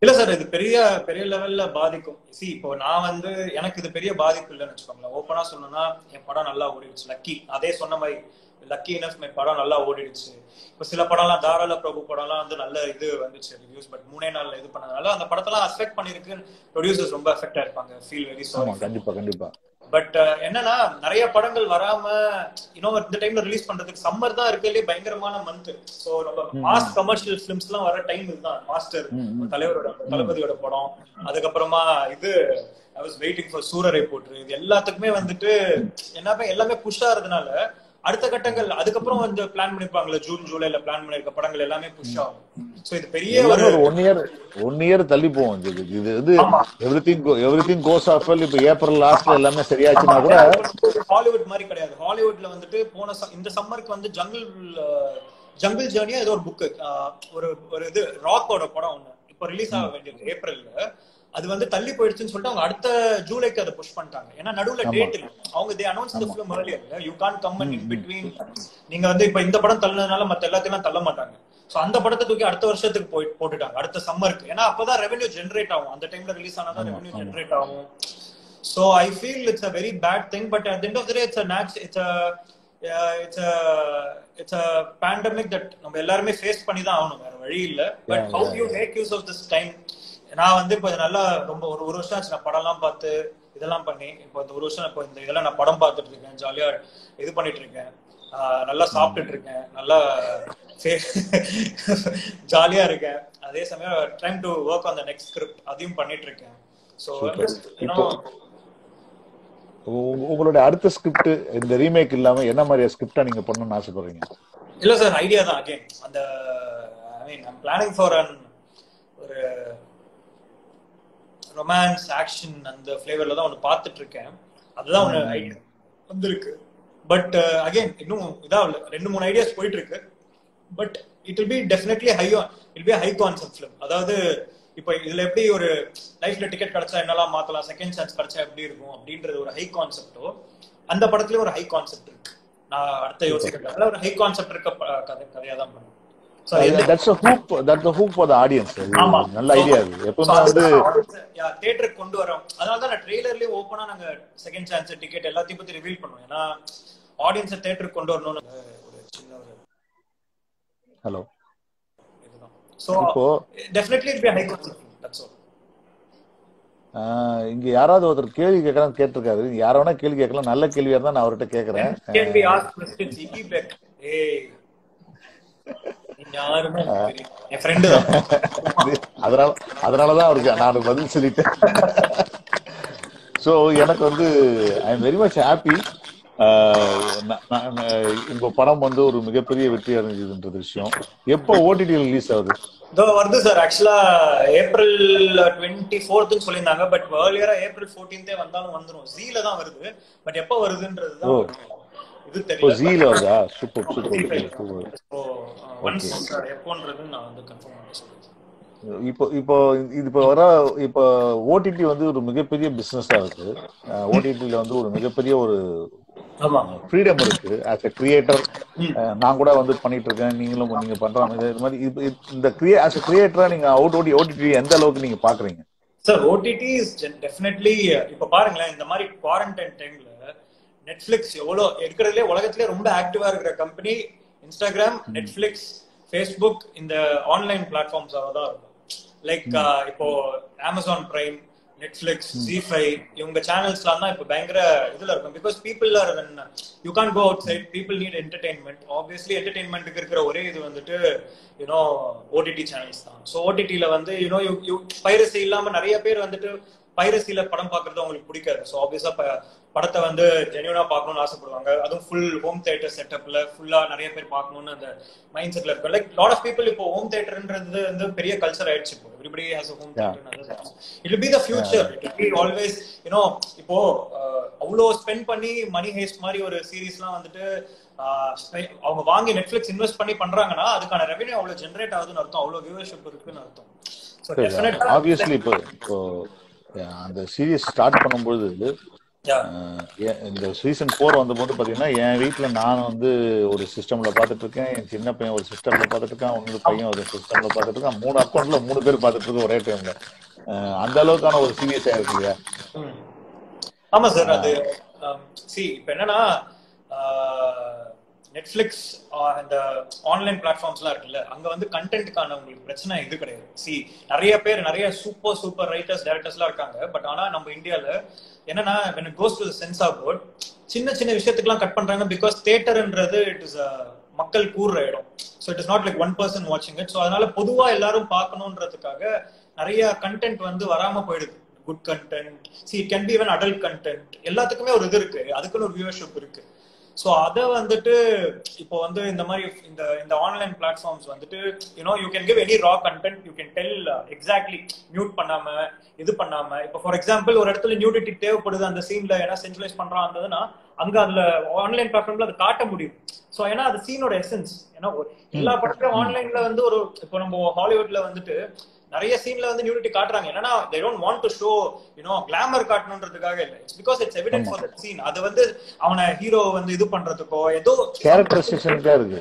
இல்ல சார், இது பெரிய பெரிய லெவல்ல பாதிக்கும். இப்போ நான் வந்து எனக்கு இது பெரிய பாதிப்பு இல்லைன்னு வச்சுக்கோங்களேன். ஓப்பனா சொல்லணும்னா என் படம் நல்லா ஓடிடுச்சு. லக்கி அதே சொன்ன மாதிரி லக்கி இனஃப் என் படம் நல்லா ஓடிடுச்சு. இப்போ சில படம்லாம் தாராள பிரபு படம்லாம் வந்து நல்ல இது வந்துச்சு ரிவ்யூஸ். பட் 3 நாள்ல இது பண்ணதுனால அந்த படத்தெல்லாம் அஃபெக்ட் பண்ணிருக்கு. ப்ரொடியூசர்ஸ் ரொம்ப அஃபெக்ட் ஆயிருப்பாங்க. Feel very sorry. கண்டிப்பா கண்டிப்பா. பட் என்னன்னா நிறைய படங்கள் வராம இந்த டைம்ல ரிலீஸ் பண்றதுக்கு சம்மர் தான் இருக்கிறதுலே பயங்கரமான மந்த். சோ நம்ம மாஸ் கமர்ஷியல் பிலிம்ஸ் எல்லாம் வர டைம் இதுதான். மாஸ்டர் தலைவரோட தளபதியோட படம், அதுக்கப்புறமா இது ஐ வாஸ் வெயிட்டிங் ஃபார் சூரரை போற்று, இது எல்லாத்துக்குமே வந்துட்டு எல்லாமே புஷ் ஆறதுனால அடுத்த கட்டங்கள் அதுக்கப்புறம் வந்து பிளான் பண்ணிருப்பாங்கல்ல, ஜூன் ஜூலைல பிளான் பண்ணிருக்க படங்கள் எல்லாமே புஷ் ஆகும். சோ இது பெரிய ஒரு ஒன் இயர் தள்ளி போகும். இது வந்து எவ்ரிதிங் கோஸ் ஆஃப் வெல். இப்ப ஏப்ரல் லாஸ்ட்ல எல்லாமே சரியாச்சுன்னா கூட ஹாலிவுட் மாதிரி கிடையாது. ஹாலிவுட்ல வந்துட்டு போன இந்த சம்மருக்கு வந்து ஜங்கிள் ஜேர்னியா ஏதோ ஒரு புக், ஒரு இது ராக்கோட படம் ஒண்ணு இப்போ ரிலீஸ் ஆக வேண்டியது ஏப்ரல்ல. அது வந்து தள்ளி போயிடுச்சுன்னு சொல்லிட்டு அவங்க அடுத்த ஜூலைக்கு அதை புஷ் பண்ணிட்டாங்க. ஏன்னா நடுவுல டேட் இல்லை. அவங்க they announce the film earlier. You can't come in between. நீங்க வந்து இப்ப இந்த படம் தள்ளனதுனால மத்த எல்லாத்தையும் தள்ள மாட்டாங்க. சோ அந்த படத்தை தூக்கி அடுத்த வருஷத்துக்கு போட்டுட்டாங்க, அடுத்த சம்மருக்கு. ஏன்னா அப்பதான் ரெவென்யூ ஜெனரேட் ஆகும். அந்த டைம்ல ரிலீஸ் ஆனாதான் ரெவென்யூ ஜெனரேட் ஆகும். So I feel it's a very bad thing, but at the end of the day it's a pandemic that நம்ம எல்லாருமே ஃபேஸ் பண்ணி தான் ஆகணும், வேற வழி இல்ல. But how do you make use of this time? நான் வந்து இப்போ நல்லா ரொம்ப ஒரு வருஷம் ஆச்சு நான் படம்லாம் பார்த்து இதெல்லாம் பண்ணி. இப்போ இந்த ஒரு வருஷம் இப்போ இந்த இதெல்லாம் நான் படம் பார்த்துட்டு இருக்கேன், ஜாலியா இது பண்ணிட்டு இருக்கேன், நல்லா சாப்பிட்டுட்டு இருக்கேன், நல்லா ஜாலியா இருக்கேன். அதே சமயம் time to work on the next script அதையும் பண்ணிட்டு இருக்கேன். ஸோ உங்களுடைய அடுத்த ஸ்கிரிப்ட் இந்த ரீமேக் இல்லாம என்ன மாதிரி ஸ்கிரிப்டா நீங்க பண்ணணும்னு ஆசைப்படுறீங்க? இல்ல சார், ஐடியா தான். அகைன் அந்த ஐம் பிளானிங் ஃபார் ஒரு ரொமான்ஸ் ஆக்ஷன் அந்த ஃபிளேவர்ல தான் ஒன்று பார்த்துட்டு இருக்கேன். அதுதான் ஒன்று ஐடியா வந்திருக்கு. பட் அகைன் இன்னும் இதாகல. 2-3 ஐடியாஸ் போயிட்டு இருக்கு. But it will be definitely high concept film. அதாவது இப்போ இதுல எப்படி ஒரு லைஃப்ல டிக்கெட் கிடைச்சா என்னெல்லாம் மாத்தலாம், செகண்ட் சான்ஸ் கிடைச்சா எப்படி இருக்கும் அப்படின்றது ஒரு ஹை கான்செப்டோ, அந்த படத்துலயும் ஒரு ஹை கான்செப்ட் இருக்கு. நான் அடுத்த யோசிக்கிறேன் ஒரு ஹை கான்செப்ட் இருக்க கதையா தான் பண்ணுவேன். That's the hook for the audience. நல்ல ஐடியா இது. எப்பவுமே வந்து தியேட்டருக்கு கொண்டு வரோம். அதனால தான் நான் ட்ரெய்லர்லயே ஓபனா நாங்க செகண்ட் சான்ஸ் டிக்கெட் எல்லாத்தையும் பத்தி ரிவீல் பண்ணுவோம். ஏன்னா ஆடியன்ஸை தியேட்டருக்கு கொண்டு வரணும்னு ஒரு சின்ன ஒரு hello. So definitely it be a high concept. That's all. இங்க யாராவது ஒருத்தர் கேள்வி கேட்கலாம் கேட்டிருக்காரு. யார வேணா கேள்வி கேட்கலாம். நல்ல கேள்வியா இருந்தா நான் அவர்கிட்ட கேக்குறேன். Can be asked questions. Hey. யாருமே என் ஃப்ரெண்ட் தான். அதனாலதான் அவருக்கு நான் பதில் சொல்லிட்டேன். சோ எனக்கு வந்து I am very much happy. உங்க படம் வந்து ஒரு மிகப்பெரிய வெற்றி அடைஞ்சதுன்ற விஷயம். எப்போ ஓடிடி ரிலீஸ் ஆகுது? வருது சார். ஆக்சுவலா ஏப்ரல் 24th சொல்லியிருந்தாங்க. பட் ஏர்லியரா ஏப்ரல் 14th வந்தாலும் வந்துரும். ஜீல தான் வருது. பட் எப்போ வருதுன்றது தான் இது தெரியல. ஜீல வருதா? Super super. எப்போன்றது நான் வந்து கன்ஃபார்ம் பண்ண சொல்றேன். இப்போ ஓடிடி வந்து ஒரு மிகப்பெரிய பிசினஸா இருக்கு. ஓடிடில வந்து ஒரு மிகப்பெரிய ஒரு ஃப்ரீடம் இருக்கு. ஆஸ் எ கிரியேட்டர் நான் கூட வந்து பண்ணிட்டு இருக்கேன். நீங்க பண்றாங்க இது மாதிரி. இந்த ஆஸ் எ கிரியேட்டரா நீங்க ஓடிடி எந்த அளவுக்கு நீங்க பாக்குறீங்க? Sir OTT is definitely. இப்ப பாருங்களேன், இந்த மாதிரி குவாரண்டைன் டைம்ல நெட்ஃபிளிக்ஸ் எவ்வளவு இருக்கிறதுலே உலகத்திலே ரொம்ப ஆக்டிவா இருக்கிற கம்பெனி இன்ஸ்டாகிராம், நெட்ஃபிளிக்ஸ், ஃபேஸ்புக், இந்த ஆன்லைன் பிளாட்ஃபார்ம்ஸாக தான் இருக்கும். லைக் இப்போ அமேசான் பிரைம், நெட்ஃபிளிக்ஸ், ஜி5 இவங்க சேனல்ஸ்லாம் தான் இப்போ பயங்கர இதுல இருக்கும். Because people are you can go outside, people need entertainment. Obviously என்டர்டைன்மெண்ட்டுக்கு இருக்கிற ஒரே இது வந்துட்டு ஓடிடி சேனல்ஸ் தான். ஸோ ஓடிடியில வந்து பைரசி இல்லாம நிறைய பேர் வந்துட்டு பைரசில படம் பாக்குறது அவங்களுக்கு பிடிக்காது. ஸோ ஆப்வியஸா படத்தை வந்து ஜென்யூனா பார்க்கணும்னு ஆசைப்படுவாங்க. அதுவும் ஃபுல் ஹோம் தியேட்டர் செட்டப்ல ஃபுல்லா நிறைய பேர் பார்க்கணும்னு அந்த மைண்ட் செட்ல இருக்கும். லைக் லாட் ஆஃப் பீப்புள் இப்போ ஹோம் தியேட்டர்ன்றது வந்து பெரிய கல்ச்சர் ஆயிடுச்சு. இப்போ everybody has a home theater. It will be the future. It will be always, இப்போ அவ்வளோ ஸ்பெண்ட் பண்ணி மணி ஹேஸ்ட் மாதிரி ஒரு சீரீஸ்லாம் வந்துட்டு அவங்க வாங்கி நெட்ஃபிளிக்ஸ் இன்வெஸ்ட் பண்ணி பண்றாங்கன்னா அதுக்கான ரெவென்யூ அவ்வளவு ஜெனரேட் ஆகுதுன்னு அர்த்தம், அவ்வளவு வியூவர்ஷிப் இருக்குன்னு அர்த்தம். சோ டெஃபினட்டா ஆப்வியஸ்லி இப்போ அந்த சீரிஸ் ஸ்டார்ட் பண்ணும்போது இந்த சீசன் 4 வந்தபோது பாத்தீங்கன்னா என் வீட்டுல நான் வந்து ஒரு சிஸ்டம்ல பாத்துட்டு இருக்கேன், என் சின்ன பையன் ஒரு சிஸ்டம்ல பாத்துட்டு இருக்கான், இன்னொரு பையன் ஒரு சிஸ்டம்ல பாத்துட்டு இருக்கான். 3 அக்கௌண்ட்ல 3 பேர் பாத்துட்டு இருக்கோம் ஒரே டைம்ல. அந்த அளவுக்கான ஒரு சீரியஸ் ஆயிருக்கு இல்லையா? ஆமா சார். அது இப்ப என்னன்னா நெட்ஃபிளிக்ஸ் அந்த ஆன்லைன் பிளாட்ஃபார்ம்ஸ்லாம் இருக்குல்ல, அங்க வந்து கண்டென்ட்டுக்கான உங்களுக்கு பிரச்சனை இது கிடையாது. நிறைய பேர் நிறைய சூப்பர் ரைட்டர்ஸ் டைரக்டர்ஸ்லாம் இருக்காங்க. பட் ஆனா நம்ம இந்தியால என்னன்னா when it goes to the censor board சின்ன சின்ன விஷயத்துக்குலாம் கட் பண்றாங்க. பிகாஸ் தியேட்டர்ன்றது இட் இஸ் மக்கள் கூடுற இடம். So it is not like one person வாட்சிங் இட். ஸோ அதனால பொதுவா எல்லாரும் பார்க்கணுன்றதுக்காக நிறைய கண்டென்ட் வந்து வராம போயிடுது. Good content, it can be even adult content, எல்லாத்துக்குமே ஒரு இது இருக்கு, அதுக்குன்னு ஒரு வியூவர்ஷிப் இருக்கு. ஸோ அதை வந்துட்டு இப்போ வந்து இந்த மாதிரி இந்த ஆன்லைன் பிளாட்ஃபார்ம்ஸ் வந்துட்டு you can give any raw content, you can tell exactly mute பண்ணாம இது பண்ணாம. இப்போ ஃபார் எக்ஸாம்பிள் ஒரு இடத்துல நியூடிட்டி தேவைப்படுது அந்த சீன்ல, ஏன்னா சென்சுரலைஸ் பண்றாங்கன்னா அங்க அதுல ஆன்லைன் பிளாட்ஃபார்ம்ல அதை காட்ட முடியும். ஸோ ஏன்னா அது சீனோட எசன்ஸ். ஏன்னா எல்லா படத்தையும் ஆன்லைன்ல வந்து ஒரு இப்போ நம்ம ஹாலிவுட்ல வந்துட்டு நிறைய சீன்ல வந்து நியூடிட்டி காட்டுறாங்க. என்னன்னா they don't want to show glamour காட்டணும்ன்றதுக்காக இல்ல, it's because it's evident for that scene. அது வந்து அவனை ஹீரோ வந்து இது பண்றதுக்கோ ஏதோ கேரக்டரைசேஷனுக்கா இருக்கு.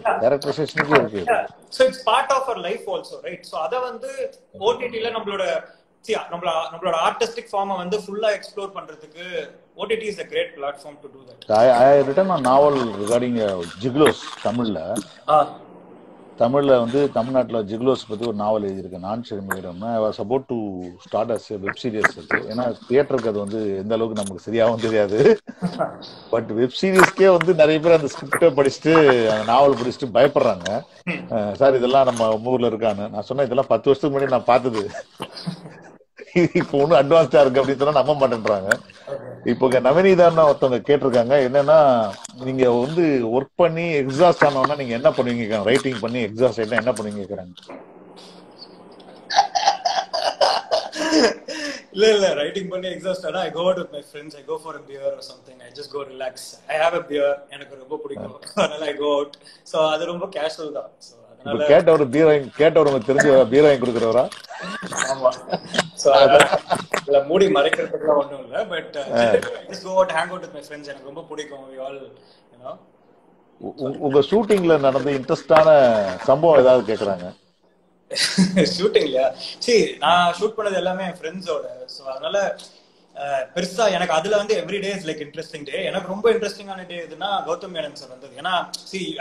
So it's part of our life also, right? So அத வந்து ஓடிடில நம்மளோட ஆர்டிஸ்டிக் ஃபார்மை வந்து ஃபுல்லா எக்ஸ்ப்ளோர் பண்றதுக்கு OTT is a great platform to do that. I have written a novel regarding Jiglos தமிழ்ல வந்து தமிழ்நாட்டுல ஜிக்லோஸ் பத்தி ஒரு நாவல் எழுதியிருக்கேன், நான் ஷெர்மியிடம். I was about to start as web series. ஏன்னா தியேட்டருக்கு அது வந்து எந்த அளவுக்கு நமக்கு சரியாகவும் தெரியாது. பட் வெப் சீரிஸ்க்கே வந்து நிறைய பேர் அந்த ஸ்கிரிப்டை படிச்சுட்டு அந்த நாவல் படிச்சுட்டு பயப்படுறாங்க. சார் இதெல்லாம் நம்ம ஊர்ல இருக்கான்னு. நான் சொன்னேன் இதெல்லாம் 10 வருஷத்துக்கு முன்னாடி நான் பார்த்தது, இப்போ ஒன்னும் அட்வான்ஸ்டா இருக்கு அப்படின்னு சொன்னா நம்ப மாட்டேன்றாங்க. இப்போ நவநீதான்னு ஒருத்தவங்க கேட்டிருக்காங்க, என்னன்னா நீங்க வந்து ஒர்க் பண்ணி எக்ஸாஸ்ட் ஆனோம்னா நீங்க என்ன பண்ணுவீங்க, ரைட்டிங் பண்ணி எக்ஸாஸ்ட் ஆயிட்டா என்ன பண்ணுவீங்க கேக்குறாங்க. இல்ல ரைட்டிங் பண்ணி எக்ஸாஸ்ட் ஆனா I go out with my friends, I go for a beer or something, I just go relax, I have a beer, எனக்கு ரொம்ப பிடிக்கும், அதனால I go out. சோ அது ரொம்ப கேஷுவல் தான். சோ அதனால கேட்டவர் தெரிஞ்ச பீர் வாங்கி கொடுக்குறவரா? ஆமா. சோ அதனால மூடி மறைக்கிறதுக்குலாம் ஒண்ணும் இல்ல. But just go out, hang out with my friends, எனக்கு ரொம்ப பிடிக்கும். we all உங்க ஷூட்டிங்ல நடந்த இன்ட்ரெஸ்டான சம்பவம் ஏதாவது கேக்குறாங்க? ஷூட்டிங்லயா? நான் ஷூட் பண்ணது எல்லாமே என் ஃப்ரெண்ட்ஸோட. ஸோ அதனால பெருசா எனக்கு அதுல வந்து எவ்ரிடே இஸ் லைக் இன்ட்ரெஸ்டிங் டே. எனக்கு ரொம்ப இன்ட்ரெஸ்டிங்கான டே எதுனா கௌதம் மேனன் சார் வந்தது. ஏன்னா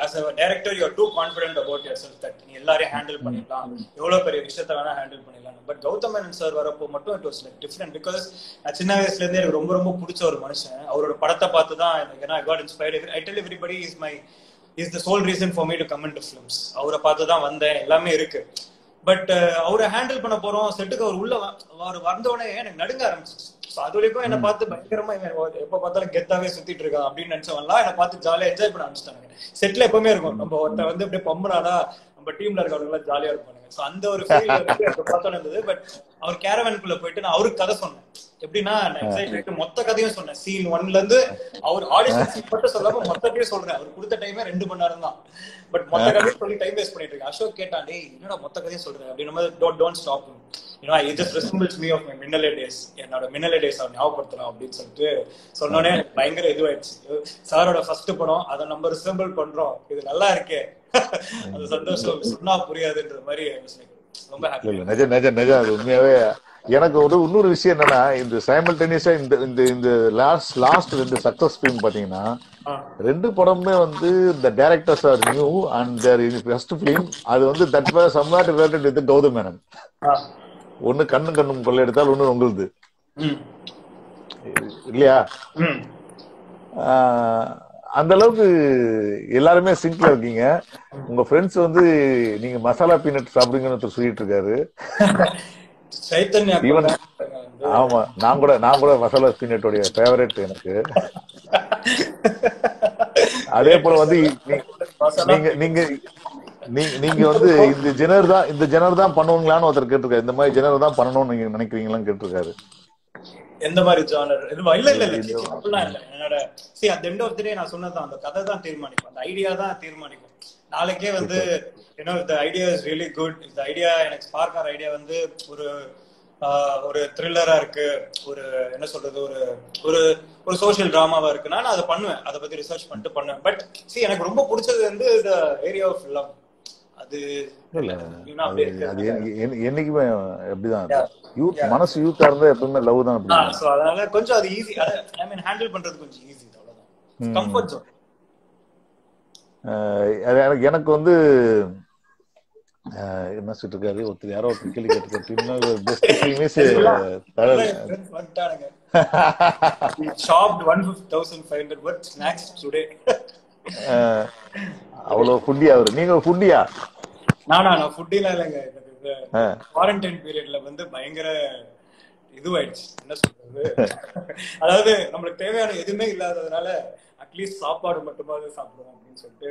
as a director you are too confident about yourself that நீ எல்லாரையும் ஹேண்டில் பண்ணிடலாம், எவ்வளவு பெரிய விஷயத்த வேணா ஹேண்டில் பண்ணிடலாம். பட் கௌதம் மேனன் சார் வரப்போ மட்டும் it was like different. Because நான் சின்ன வயசுல இருந்தே எனக்கு ரொம்ப ரொம்ப பிடிச்ச ஒரு மனுஷன். அவரோட படத்தை பார்த்து தான் எனக்கு, ஏன்னா I got inspired. I tell everybody is the sole reason for me to come into films. அவரை பார்த்து தான் வந்தேன், எல்லாமே இருக்கு. பட் அவரை ஹேண்டில் பண்ண போறோம் செட்டுக்கு அவர் உள்ள வந்தோடனே எனக்கு நடுங்க ஆரம்பிச்சிச்சு. அது வரைக்கும் என்ன பார்த்து பயங்கரமா எப்ப பார்த்தாலும் கெத்தாவே சுத்திட்டு இருக்கான் அப்படின்னு நினைச்சவன்லாம் என்ன பார்த்து ஜாலியா என்ஜாய் பண்ண ஆரம்பிச்சிட்டாங்க. செட்ல எப்பவுமே இருக்கும் நம்ம ஒருத்த வந்து அப்படியே பம்புனானா நம்ம டீம்ல இருக்கவங்க எல்லாம் ஜாலியா இருப்பாங்க. சோ அந்த ஒரு ஃபீல் பார்த்தோன்னு இருந்தது. பட் அவர் கேரவனுக்குள்ள போயிட்டு நான் அவருக்கு கதை சொன்னேன். எப்படின்னா மொத்த கதையும் சொன்னேன். சீன் 1ல இருந்து அவர் ஆடிஷன் சீன் மட்டும் சொல்லாம மொத்தத்தையும் சொல்றேன். அவர் கொடுத்த டைமே 2 மணி நேரம் தான். பட் மொத்த கதையும் சொல்லி டைம் வேஸ்ட் பண்ணிட்டு இருக்கேன். அசோக் கேட்டான், டேய் என்னடா மொத்த கதையும் சொல்றேன் அப்படின்னு. Don't stop, it just resembles me of my Minnale days. என்னோட Minnale days அவன் ஞாபகப்படுத்தலாம் அப்படின்னு சொல்லிட்டு சொன்னோடனே பயங்கர இதுவாயிடுச்சு. சாரோட ஃபர்ஸ்ட் படம் அதை நம்ம ரிசம்பிள் பண்றோம், இது நல்லா இருக்கே, அது சந்தோஷம் சொன்னா புரியாதுன்ற மாதிரி ரொம்ப ஹாப்பி. நிஜம் அது உண்மையாவே. எனக்கு ஒரு இன்னொரு விஷயம் என்னன்னா, இந்த சைமல்டேனியஸா இந்த லாஸ்ட் 2 சக்சஸ் ஃபிலிம் பாத்தீங்கன்னா 2 படமுமே வந்து the directors are new and their first film. அது வந்து that was somewhat related with Gautham Menon. ஒண்ணு கண்ணும் கொள்ள எடுத்தால் ஒண்ணு உங்களுது இல்லையா? அந்த அளவுக்கு எல்லாருமே சிங்க்ல இருக்கீங்க. உங்க ஃப்ரெண்ட்ஸ் வந்து நீங்க மசாலா பீனட் சாப்பிடுங்கன்னு சொல்லிட்டு இருக்காரு. ஆமா, நான் கூட மசாலா ஸ்பினட்டோடைய ஃபேவரட் எனக்கு. அதே போல வந்து நீங்க நீங்க நீங்க வந்து இந்த ஜெனர் தான் பண்ணுவீங்களான்னு ஒருத்தர் கேட்டிருக்காரு. இந்த மாதிரி ஜெனர் தான் பண்ணணும்னு நீங்க நினைக்கிறீங்களான்னு கேட்டிருக்காரு. எந்த மாதிரி ஜானர் இதுவா? இல்ல அப்படிலாம் இல்ல. என்னோட at the end of the day நான் சொன்னதான், அந்த கதை தான் தீர்மானிக்கும், அந்த ஐடியா தான் தீர்மானிக்கும். நாளைக்கே வந்து if the idea is really good, if the idea எனக்கு ஸ்பார்க் ஆற ஐடியா வந்து ஒரு த்ரில்லரா இருக்கு, ஒரு என்ன சொல்றது, ஒரு ஒரு சோஷியல் டிராமாவா இருக்குன்னா நான் அதை பண்ணுவேன், அதை பத்தி ரிசர்ச் பண்ணிட்டு பண்ணுவேன். பட் எனக்கு ரொம்ப பிடிச்சது வந்து the area of love. அது என்னைக்குமே அப்படிதான். யூத் மனசு யூத்தா இருந்தா எப்பவுமே லவ் தான். அதனால கொஞ்சம் அது ஈஸி, ஐ மீன் ஹேண்டில் பண்றது கொஞ்சம் ஈஸி, அவ்வளவுதான். Comfort zone. எனக்கு வந்து என்ன சொல்லிட்டு இருக்காரு ஒருத்தர், யாரோ ஒருத்தர் கேள்வி கேட்டுருக்காரு. அவ்வளவு ஃபுட்டியா அவரு? நீங்க ஃபுட்டியா? நான் ஃபுட்டிலாம் இல்லைங்க. குவாரண்டைன் பீரியட்ல வந்து பயங்கர இதுவாயிடுச்சு, என்ன சொல்றது, அதாவது நம்மளுக்கு தேவையான எதுவுமே இல்லாததுனால அட்லீஸ்ட் சாப்பாடு மட்டுமாவது சாப்பிடுவோம் அப்படின்னு சொல்லிட்டு.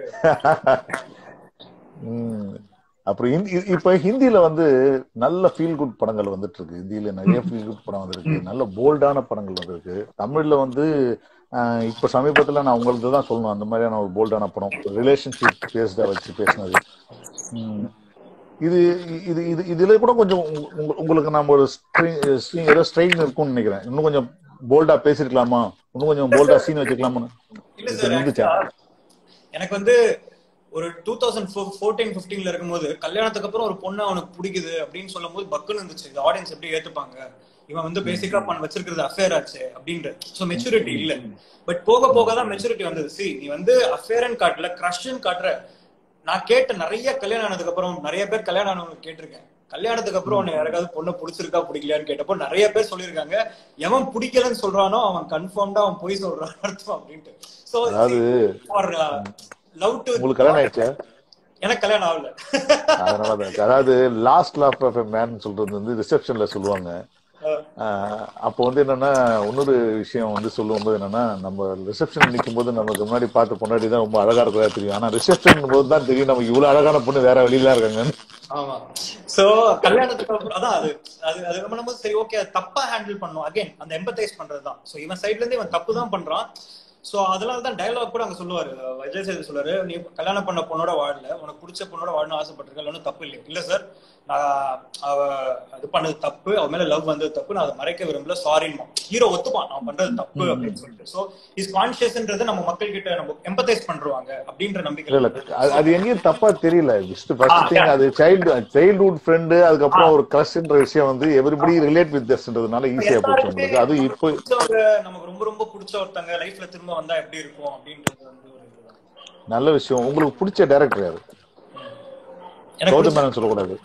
அப்புறம் இப்ப ஹிந்தியில வந்து நல்ல ஃபீல் குட் படங்கள் வந்துட்டு இருக்கு. ஹிந்தியில நிறைய ஃபீல் குட் படம் வந்திருக்கு, நல்ல போல்டான படங்கள் வந்திருக்கு. தமிழ்ல வந்து இப்ப சமீபத்துல நான் உங்களுக்கு தான் சொல்லணும், அந்த மாதிரியான ஒரு போல்டான படம் ரிலேஷன்ஷிப் பேஸ்டா வச்சு பேசினது. இது இது இது இதுல கூட கொஞ்சம் உங்களுக்கு நம்ம ஒரு ஏதோ ஸ்ட்ரெயின் இருக்கும்னு நினைக்கிறேன். இன்னும் கொஞ்சம் போல்டா பேசிருக்கலாமா, இன்னும் கொஞ்சம் போல்டா சீன் வச்சுக்கலாமா? எனக்கு வந்து ஒரு 2014-15 இருக்கும்போது கல்யாணத்துக்கு அப்புறம் ஒரு பொண்ணு அவனுக்கு பிடிக்குது அப்படின்னு சொல்லும் போது பக்குன்னு இருந்துச்சு. இந்த ஆடியன்ஸ் எப்படி ஏத்துப்பாங்க, இவன் வந்து பேசிக்கா வச்சிருக்கிறது அஃபேர் ஆச்சு அப்படின்ற. சோ மெச்சூரிட்டி இல்ல. பட் போக போக தான் மெச்சூரிட்டி வந்தது. நீ வந்து அஃபேர்ன்னு காட்டல, கிரஷ்ன்னு காட்டுற. நான் கேட்ட நிறைய கல்யாணம் ஆனதுக்கு அப்புறம், நிறைய பேர் கல்யாணம் ஆனவங்க கேட்டிருக்கேன், கல்யாணத்துக்கு அப்புறம் உன்னை யாராவது பொண்ணு பிடிச்சிருக்கா பிடிக்கலையான்னு கேட்டப்போ நிறைய பேர் சொல்லியிருக்காங்க, எவன் பிடிக்கலன்னு சொல்றானோ அவன் கன்ஃபார்ம்டா அவன் போய் சொல்றான் அர்த்தம் அப்படின்ட்டு. So love to. உங்களுக்கு கல்யாணம் ஆயிடுச்சு? எனக்கு கல்யாணம் ஆகல. அதனாலதான், அதாவது last laugh of a man சொல்றது வந்து ரிசப்ஷன்ல சொல்லுவாங்க. அப்போ வந்து என்னன்னா, இன்னொரு விஷயம் வந்து சொல்லும்போது என்னன்னா, நம்ம ரிசப்ஷன் நிற்கும் போது நமக்கு முன்னாடி பார்த்து பொண்ணாடி தான் ரொம்ப அழகா இருக்கிறதா தெரியும். ஆனா ரிசப்ஷன் போது தான் தெரியும் நம்ம இவ்வளவு அழகான பொண்ணு வேற வெளியில இருக்காங்க. ஆமா. சோ கல்யாணத்துக்கு அப்புறம் அதான் அது நம்ம சரி ஓகே தப்பா ஹேண்டில் பண்ணணும். அகைன் அந்த எம்பத்தைஸ் பண்றதுதான். சோ இவன் சைட்ல இருந்து இவன் தப்பு தான் பண்றான். சோ அதனாலதான் டயலாக் கூட அங்க சொல்லுவாரு, விஜய் சேது சொல்லுவாரு, நீ கல்யாணம் பண்ண பொண்ணோட வாழல, உனக்கு பிடிச்ச பொண்ணோட வாழணும் ஆசைப்பட்டிருக்க, ஒன்னும் தப்பு இல்லை. இல்ல சார், நான் அவ அது பண்ணது தப்பு, அவ மேல லவ் வந்தது தப்பு, நான் அதை மறைக்க விரும்பல, சாரின்னு ஹீரோ ஒத்துப்பான் நான் பண்றது தப்பு அப்படின்னு சொல்லிட்டு. சோ இஸ் கான்சியஸ்ன்றது நம்ம மக்கள் கிட்ட நம்ம எம்பத்தைஸ் பண்றாங்க அப்படின்ற நம்பிக்கை. அது எங்கேயும் தப்பா தெரியல. அது சைல்ட்ஹுட் ஃப்ரெண்டு, அதுக்கப்புறம் ஒரு கிரஷ்ன்ற விஷயம் வந்து எவரிபடி ரிலேட் வித் தட்ன்றதுனால ஈஸியா போச்சு உங்களுக்கு. அது இப்போ நமக்கு ரொம்ப ரொம்ப பிடிச்ச ஒருத்தங்க லைஃப்ல திரும்ப வந்தா எப்படி இருக்கும் அப்படின்றது வந்து ஒரு இதுதான். நல்ல விஷயம். உங்களுக்கு பிடிச்ச டைரக்டர் யாரு? எனக்கு சொல்லக்கூடாது.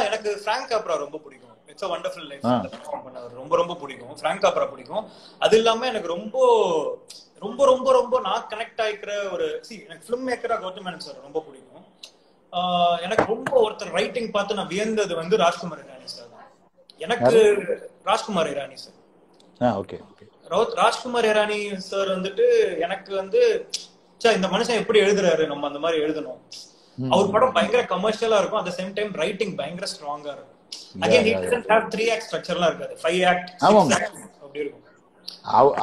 எனக்கு பிராங்க் காப்ரா ரொம்ப பிடிக்கும். It's a wonderful life perform பண்ணவர் ரொம்ப ரொம்ப பிடிக்கும். பிராங்க் காப்ரா பிடிக்கும். அது இல்லாம எனக்கு ரொம்ப ரொம்ப ரொம்ப ரொம்ப நான் கனெக்ட் ஆயிக்கிற ஒரு எனக்கு ஃபிலிம் மேக்கரா கௌதம் மேனன் சார் ரொம்ப பிடிக்கும். எனக்கு ரொம்ப ஒருத்தர் ரைட்டிங் பார்த்து நான் வியந்தது வந்து ராஜ்குமார் இரானி சார் தான். எனக்கு Rajkumar Irani sir. Okay. Rajkumar Irani sir வந்துட்டு எனக்கு வந்து இந்த மனுஷன் எப்படி எழுதுறாரு, நம்ம அந்த மாதிரி எழுதணும். அவர் படம் பயங்கர கமர்ஷியலா இருக்கும், at the same time writing பயங்கர ஸ்ட்ராங்கா இருக்கும். Again he doesn't have 3 act ஸ்ட்ரக்சர்லாம் இருக்காது, 5 act 6 act அப்படி இருக்கும்.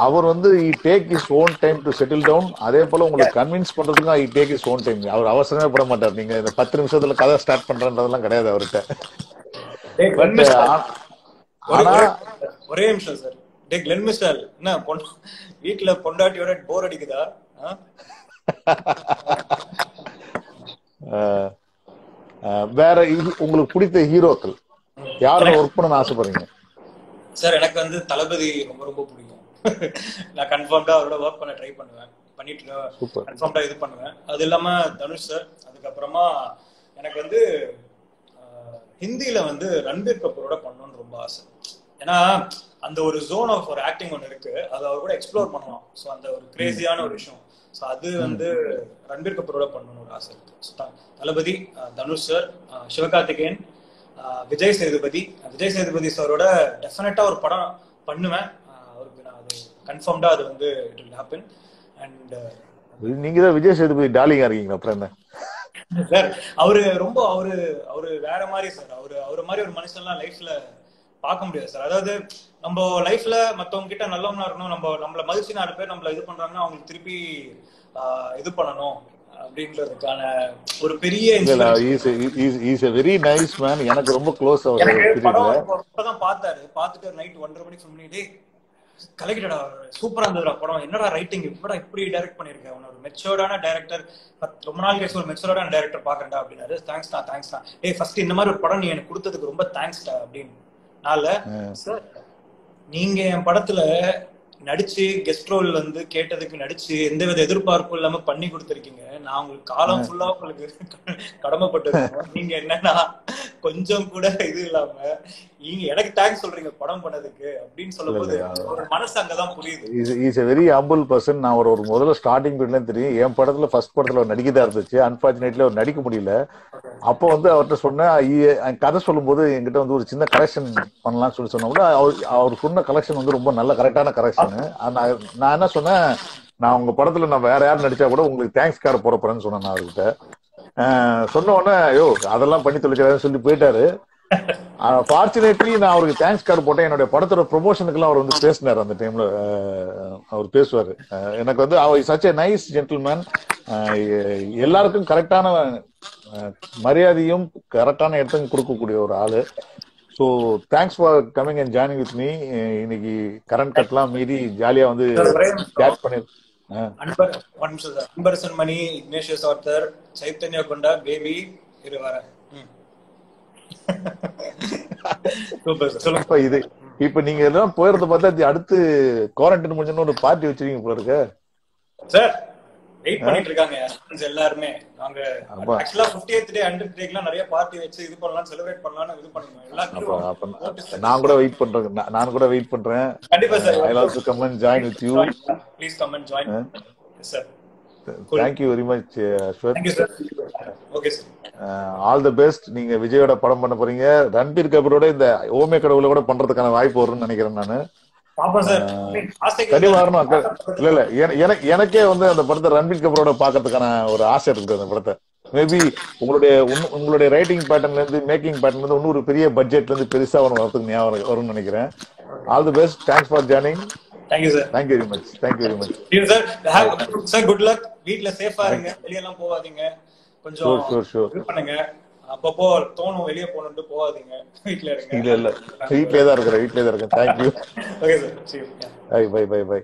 அவர் வந்து he take his own time to settle down. அதே போல உங்களுக்கு கன்வின்ஸ் பண்றதுக்கு he take his own time. அவர் அவசரமே பட மாட்டார். நீங்க இந்த 10 நிமிஷத்துல கதை ஸ்டார்ட் பண்றதெல்லாம் கிடையாது அவர்கிட்ட. ஒரே நிமிஷம் சார். கிளென் மிஸ்டல் என்ன வீட்டுல பொண்டாட்டியோட போர் அடிக்குதா? வேற உங்களுக்கு பிடித்த ஹீரோக்கள் யாரோட ஒர்க் பண்ண ஆசைப்படுறீங்க? சார் எனக்கு வந்து தளபதி ரொம்ப ரொம்ப பிடிக்கும். நான் கன்ஃபார்ம்டா அவரோட ஒர்க் பண்ண ட்ரை பண்ணுவேன், பண்ணிட்டு கன்ஃபார்ம்டா இது பண்ணுவேன். அது இல்லாம தனுஷ் சார். அதுக்கப்புறமா எனக்கு வந்து ஹிந்தியில வந்து ரன்பீர் கபூரோட பண்ணணும்னு ரொம்ப ஆசை. ஏன்னா அந்த ஒரு ஜோன் ஆஃப் ஒரு ஆக்டிங் ஒன்று இருக்கு, அதை அவர் கூட எக்ஸ்ப்ளோர் பண்ணலாம். ஸோ அந்த ஒரு கிரேசியான ஒரு விஷயம். ஸோ அது வந்து ரன்பீர் கபூரோட பண்ணணும்னு ஒரு ஆசை இருக்கு. தளபதி, தனுஷ் சார், சிவகார்த்திகேயன், விஜய் சேதுபதி. விஜய் சேதுபதி சாரோட டெஃபினட்டா ஒரு படம் பண்ணுவேன். அவருக்கு நான் அது கன்ஃபார்ம்டா அது வந்து இட் வில் ஹேப்பன். அண்ட் நீங்க தான் விஜய் சேதுபதி டார்லிங்கா இருக்கீங்க, அப்புறம் என்ன சார். அவரு ரொம்ப அவரு வேற மாதிரி சார். அவரு மாதிரி ஒரு மனுஷன்லாம் லைஃப்ல பார்க்க முடியாது சார். அதாவது நம்ம லைஃப்ல மத்தவங்க கிட்ட நல்லவனா இருக்கணும், நம்மள மதிச்சு 4 பேர் நம்மள இது பண்றாங்கன்னா அவங்களுக்கு திருப்பி இது பண்ணணும் அப்படின்றதுக்கான ஒரு பெரிய வெரி நைஸ் மேன். எனக்கு ரொம்ப க்ளோஸ். இப்பதான் பார்த்துட்டு நைட் 1:30 மணிக்கு ஃபோன் பண்ணி, கலக்கிட்டடா சூப்பரா இருந்ததுடா படம், என்னடா ரைட்டிங் இப்படா இப்படி டைரக்ட் பண்ணிருக்கேன், ஒரு மெச்சோர்டான டைரக்டர், ரொம்ப நாள் கழிச்சு ஒரு மெச்சோர்டான டைரக்டர் பாக்குறேன்டா அப்படின்னாரு. தேங்க்ஸ்டா. ஃபர்ஸ்ட் இந்த மாதிரி ஒரு படம் நீ எனக்கு கொடுத்ததுக்கு ரொம்ப தேங்க்ஸ்டா அப்படின்னு. சார், நீங்க என் படத்துல நடிச்சு கெஸ்ட் ரோல் வந்து கேட்டதுக்கு நடிச்சு எந்தவித எதிர்பார்ப்பும் இல்லாம பண்ணி கொடுத்துருக்கீங்க. நான் உங்களுக்கு காலம் ஃபுல்லா உங்களுக்கு கடமைப்பட்டிருக்கேன். நீங்க என்னன்னா கொஞ்சம் கூட இது இல்லாம நீங்க எனக்கு தேங்க்ஸ் சொல்றீங்க படம் பண்ணதுக்கு அப்படின்னு சொல்லும் போது ஒரு மனசு அங்கதான் புரியுது. Is a very humble person. நான் ஒரு முதல்ல ஸ்டார்டிங் பீரியட்ல தெரியும். என் படத்துல ஃபர்ஸ்ட் படத்துல ஒரு நடிக்கதான் இருந்துச்சு. அன்பார்ச்சுனேட்லி அவர் நடிக்க முடியல. அப்போ வந்து அவர்கிட்ட சொன்னேன், கதை சொல்லும் போது என்கிட்ட வந்து ஒரு சின்ன கரெக்ஷன் பண்ணலாம்னு சொன்ன கூட அவர் சொன்ன கலெக்ஷன் வந்து ரொம்ப நல்ல கரெக்டான கரெக்ஷன். நான் என்ன சொன்னேன், நான் உங்க படத்துல நான் வேற யாரும் நடிச்சா கூட உங்களுக்கு தேங்க்ஸ் கார்டு போட போறேன்னு சொன்னேன் நான் அவர்கிட்ட. சொன்ன உடனே ஐயோ அதெல்லாம் பண்ணி தொலைக்கிறாருன்னு சொல்லி போயிட்டாரு. ஃபார்ச்சுனேட்லி நான் அவருக்கு தேங்க்ஸ் கார்டு போட்டேன். என்னுடைய படத்தோட ப்ரொமோஷனுக்குலாம் அவர் வந்து பேசினார். அந்த டைம்ல அவர் பேசுவாரு. எனக்கு வந்து அவர் சச் எ நைஸ் ஜென்டில்மேன். எல்லாருக்கும் கரெக்டான மரியாதையும் கரெக்டான இடத்துக்கும் கொடுக்கக்கூடிய ஒரு ஆளு. So thanks for coming and joining with me. இன்னைக்கு கரண்ட் கட்லாம் மீறி ஜாலியா வந்து சேட் பண்ணி அன்பரசன் மணி, இக்னேஷியஸ் ஆர்த்தர், சைத்தன்யா கொண்டா, பேபி இரு வர இது இப்ப நீங்க எல்லாம் போயிருந்த பார்த்தா அடுத்து குவாரண்டைன் முடிஞ்சோன்னு ஒரு பார்ட்டி வச்சிருக்கீங்க போல இருக்க சார். வெயிட் பண்ணிட்டு இருக்காங்க எல்லாருமே. நாங்க ஆக்சுவலா 50th டே 100th டேக்குலாம் நிறைய பார்ட்டி வச்சு இது பண்ணலாம், செலிப்ரேட் பண்ணலாம்னு இது பண்ணிருக்கோம். எல்லாரும் நான் கூட வெயிட் பண்றேன். நான் கூட வெயிட் பண்றேன். கண்டிப்பா sir. I will also come and join with you. Please come and join. Yes sir. Thank you very much Ashwath. Thank you sir. Okay sir. All the best. நீங்க விஜயோட படம் பண்ண போறீங்க. ரன்பீர் கபூரோட இந்த ஓமே கடவுள கூட பண்றதுக்கான வாய்ப்பு வரும்னு நினைக்கிறேன் நானு. எனக்கே வந்து அந்த படத்தை ரன்பீர் கபூரோட பாக்குறதுக்கான ஒரு ஆசை இருக்கு. அந்த படத்தை மேபி உங்களுடைய ரைட்டிங் பேட்டர்ன்ல இருந்து மேக்கிங் பேட்டர்ன்ல இருந்து இன்னொரு பெரிய பட்ஜெட்ல இருந்து பெருசா வரதுக்கு ஞாபகம் வரும்னு நினைக்கிறேன். All the best. Thanks for joining. Thank you sir. Thank you very much. Thank you very much. Sir, sir good luck. வீட்ல சேஃபா இருங்க. வெளிய எல்லாம் போகாதீங்க. கொஞ்சம் இது பண்ணுங்க. அப்பப்போ தோணும் வெளிய போணும்னு போகாதீங்க. வீட்ல இருங்க. இல்ல வீட்லயே தான் இருக்கேன். Thank you. Okay sir. See you. Bye.